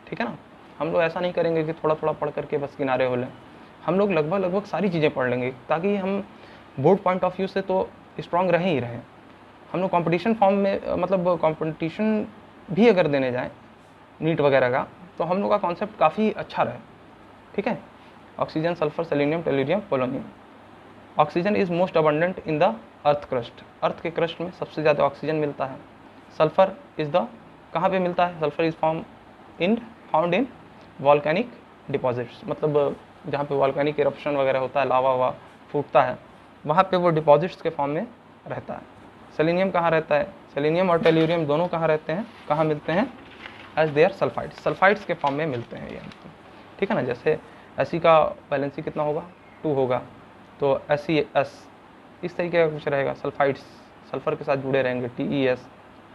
ठीक है ना। हम लोग ऐसा नहीं करेंगे कि थोड़ा थोड़ा पढ़ करके बस किनारे हो लें। हम लोग लगभग सारी चीज़ें पढ़ लेंगे, ताकि हम बोर्ड पॉइंट ऑफ व्यू से तो स्ट्रांग रहे ही रहें। हम लोग कंपटीशन फॉर्म में, मतलब कंपटीशन भी अगर देने जाएँ नीट वगैरह का, तो हम लोग का कॉन्सेप्ट काफ़ी अच्छा रहे, ठीक है। Oxygen, sulphur, selenium, tellurium, polonium. Oxygen is most abundant in the earth crust. Earth के क्रस्ट में सबसे ज़्यादा ऑक्सीजन मिलता है। सल्फर इज़ द, कहाँ पे मिलता है? Sulphur is found in volcanic deposits, मतलब जहाँ पे वॉल्केनिक इरप्शन वगैरह होता है, लावा फूटता है, वहाँ पे वो डिपॉजिट्स के फॉर्म में रहता है। सेलेनियम कहाँ रहता है? सेलेनियम और टेल्यूरियम दोनों कहाँ रहते हैं, कहाँ मिलते हैं? एज देयर सल्फाइड्स के फॉर्म में मिलते हैं ये, ठीक है ना। जैसे Fe का वैलेंसी कितना होगा? 2 होगा, तो SeS इस तरीके का कुछ रहेगा। सल्फाइड्स सल्फर के साथ जुड़े रहेंगे, TeS,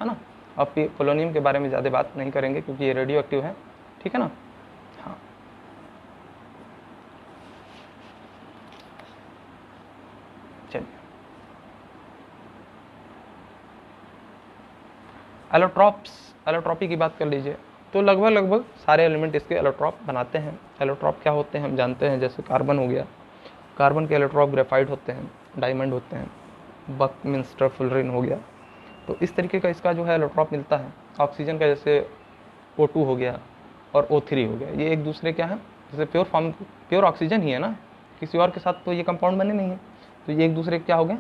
है ना। अब पोलोनियम के बारे में ज़्यादा बात नहीं करेंगे क्योंकि ये रेडियो एक्टिव है, ठीक है ना। हाँ, चलिए एलोट्रॉपी की बात कर लीजिए। तो लगभग सारे एलिमेंट इसके एलोट्रॉप बनाते हैं। एलोट्रॉप क्या होते हैं हम जानते हैं, जैसे कार्बन हो गया, कार्बन के एलोट्रॉप ग्रेफाइट होते हैं, डायमंड होते हैं, बकमिंस्टर फुलरिन हो गया। तो इस तरीके का इसका जो है एलोट्रॉप मिलता है। ऑक्सीजन का जैसे O2 हो गया, और O3 हो गया, ये एक दूसरे क्या है, जैसे प्योर ऑक्सीजन ही है ना, किसी और के साथ तो ये कंपाउंड बने नहीं है, तो ये एक दूसरे क्या हो गए,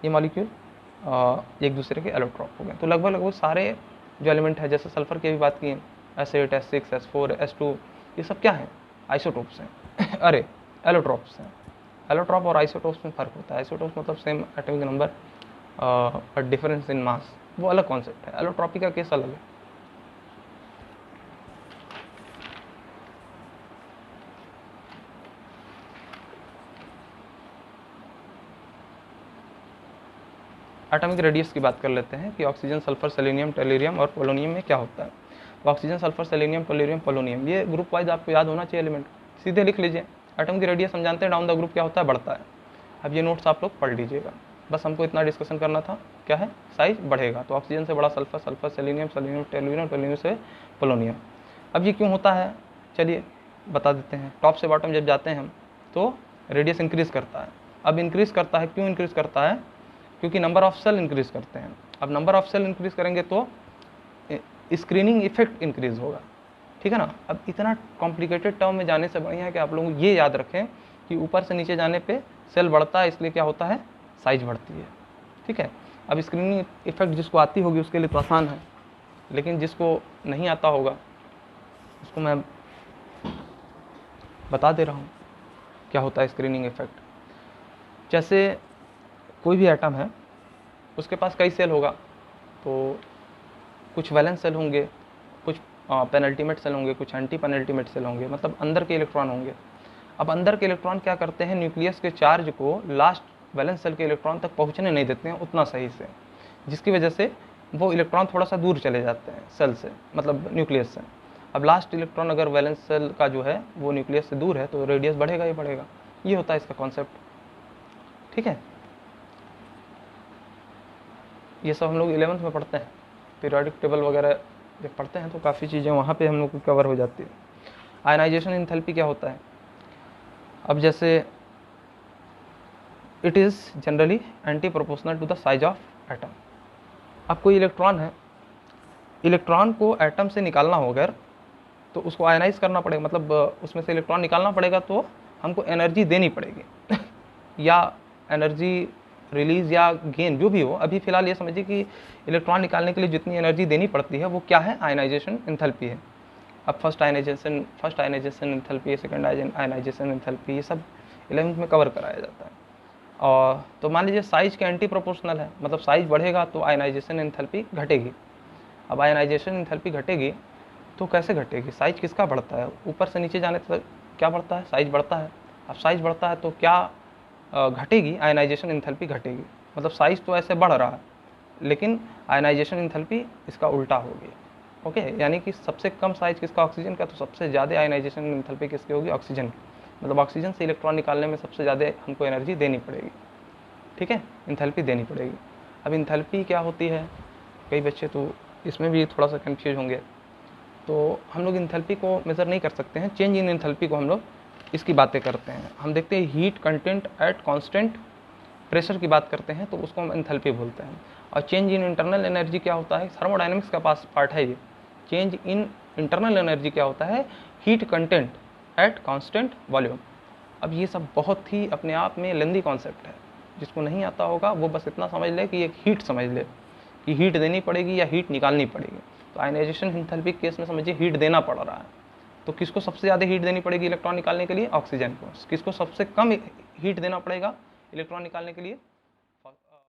ये मॉलिक्यूल एक दूसरे के एलोट्रॉप हो गए। तो लगभग सारे जो एलिमेंट है, जैसे सल्फर की भी बात की है, S8, S6, S4, S2, ये सब क्या है, आइसोटोप्स हैं अरे एलोट्रॉप्स हैं। एलोट्रॉप और आइसोटोप्स में फ़र्क होता है। आइसोटोप्स मतलब same atomic number but difference in mass, वो अलग कॉन्सेप्ट है। एलोट्रॉपी का केस अलग है। एटॉमिक रेडियस की बात कर लेते हैं कि ऑक्सीजन, सल्फर, सेलेनियम, टेलुरियम और पोलोनियम में क्या होता है। तो oxygen, sulphur, selenium, tellurium, polonium, ये ग्रुप वाइज आपको याद होना चाहिए एलिमेंट, सीधे लिख लीजिए। एटॉमिक रेडियस हम जानते हैं डाउन द ग्रुप क्या होता है, बढ़ता है। अब ये नोट्स आप लोग पढ़ लीजिएगा, बस हमको इतना डिस्कशन करना था, क्या है, साइज बढ़ेगा। तो ऑक्सीजन से बड़ा sulphur, sulphur selenium, selenium tellurium, tellurium से पोलोनियम। अब ये क्यों होता है, चलिए बता देते हैं। टॉप से बॉटम जब जाते हैं हम तो रेडियस इंक्रीज़ करता है। अब इंक्रीज़ करता है, क्यों इंक्रीज़ करता है, क्योंकि नंबर ऑफ सेल इंक्रीज़ करते हैं। अब नंबर ऑफ सेल इंक्रीज़ करेंगे तो स्क्रीनिंग इफेक्ट इंक्रीज़ होगा, ठीक है ना। अब इतना कॉम्प्लिकेटेड टर्म में जाने से बढ़िया है कि आप लोग ये याद रखें कि ऊपर से नीचे जाने पे सेल बढ़ता है, इसलिए क्या होता है, साइज बढ़ती है, ठीक है। अब स्क्रीनिंग इफेक्ट जिसको आती होगी उसके लिए तो आसान है, लेकिन जिसको नहीं आता होगा उसको मैं बता दे रहा हूँ क्या होता है स्क्रीनिंग इफेक्ट। जैसे कोई भी एटम है, उसके पास कई सेल होगा, तो कुछ वैलेंस सेल होंगे, कुछ पेनल्टीमेट सेल होंगे, कुछ एंटी पेनल्टीमेट सेल होंगे, मतलब अंदर के इलेक्ट्रॉन होंगे। अब अंदर के इलेक्ट्रॉन क्या करते हैं, न्यूक्लियस के चार्ज को लास्ट वैलेंस सेल के इलेक्ट्रॉन तक पहुंचने नहीं देते हैं उतना सही से, जिसकी वजह से वो इलेक्ट्रॉन थोड़ा सा दूर चले जाते हैं सेल से, मतलब न्यूक्लियस से। अब लास्ट इलेक्ट्रॉन अगर वैलेंस सेल का जो है वो न्यूक्लियस से दूर है तो रेडियस बढ़ेगा ही बढ़ेगा। ये होता है इसका कॉन्सेप्ट, ठीक है। ये सब हम लोग 11th में पढ़ते हैं, पीरियोडिक टेबल वगैरह जब पढ़ते हैं तो काफ़ी चीज़ें वहाँ पे हम लोग को कवर हो जाती है। आयनाइजेशन एंथैल्पी क्या होता है, अब जैसे it is generally anti proportional to the size of atom. अब कोई इलेक्ट्रॉन है, इलेक्ट्रॉन को एटम से निकालना हो अगर तो उसको आयनाइज करना पड़ेगा, मतलब उसमें से इलेक्ट्रॉन निकालना पड़ेगा तो हमको एनर्जी देनी पड़ेगी या एनर्जी रिलीज या गेन जो भी हो। अभी फिलहाल ये समझिए कि इलेक्ट्रॉन निकालने के लिए जितनी एनर्जी देनी पड़ती है वो क्या है, आयनाइजेशन एंथैल्पी है। अब first ionisation enthalpy, second ionisation enthalpy, ये सब 11th में कवर कराया जाता है। और तो मान लीजिए साइज के एंटी प्रोपोर्शनल है, मतलब साइज बढ़ेगा तो आयनाइजेशन एंथैल्पी घटेगी। अब आयनाइजेशन एंथैल्पी घटेगी तो कैसे घटेगी, साइज किसका बढ़ता है, ऊपर से नीचे जाने तक क्या बढ़ता है, साइज बढ़ता है। अब साइज बढ़ता है तो क्या घटेगी, आयनाइजेशन एंथैल्पी घटेगी। मतलब साइज तो ऐसे बढ़ रहा है लेकिन आयनाइजेशन एंथैल्पी इसका उल्टा होगी, ओके। यानी कि सबसे कम साइज किसका, ऑक्सीजन का, तो सबसे ज़्यादा आयनाइजेशन एंथैल्पी किसकी होगी, ऑक्सीजन की। मतलब ऑक्सीजन से इलेक्ट्रॉन निकालने में सबसे ज़्यादा हमको एनर्जी देनी पड़ेगी, ठीक है, एंथैल्पी देनी पड़ेगी। अब एंथैल्पी क्या होती है, कई बच्चे तो इसमें भी थोड़ा सा कन्फ्यूज होंगे। तो हम लोग एंथैल्पी को मेज़र नहीं कर सकते हैं, चेंज इन एंथैल्पी को हम लोग इसकी बातें करते हैं। हम देखते हैं heat content at constant pressure की बात करते हैं तो उसको हम एंथैल्पी बोलते हैं। और चेंज इन इंटरनल एनर्जी क्या होता है, थर्मोडायनेमिक्स का पार्ट है ये। चेंज इन इंटरनल एनर्जी क्या होता है, heat content at constant volume. अब ये सब बहुत ही अपने आप में लेंदी कॉन्सेप्ट है, जिसको नहीं आता होगा वो बस इतना समझ ले कि एक हीट समझ ले कि हीट देनी पड़ेगी या हीट निकालनी पड़ेगी। तो आयनाइजेशन एंथैल्पी केस में समझिए हीट देना पड़ रहा है, तो किसको सबसे ज़्यादा हीट देनी पड़ेगी इलेक्ट्रॉन निकालने के लिए, ऑक्सीजन को। किसको सबसे कम हीट देना पड़ेगा इलेक्ट्रॉन निकालने के लिए,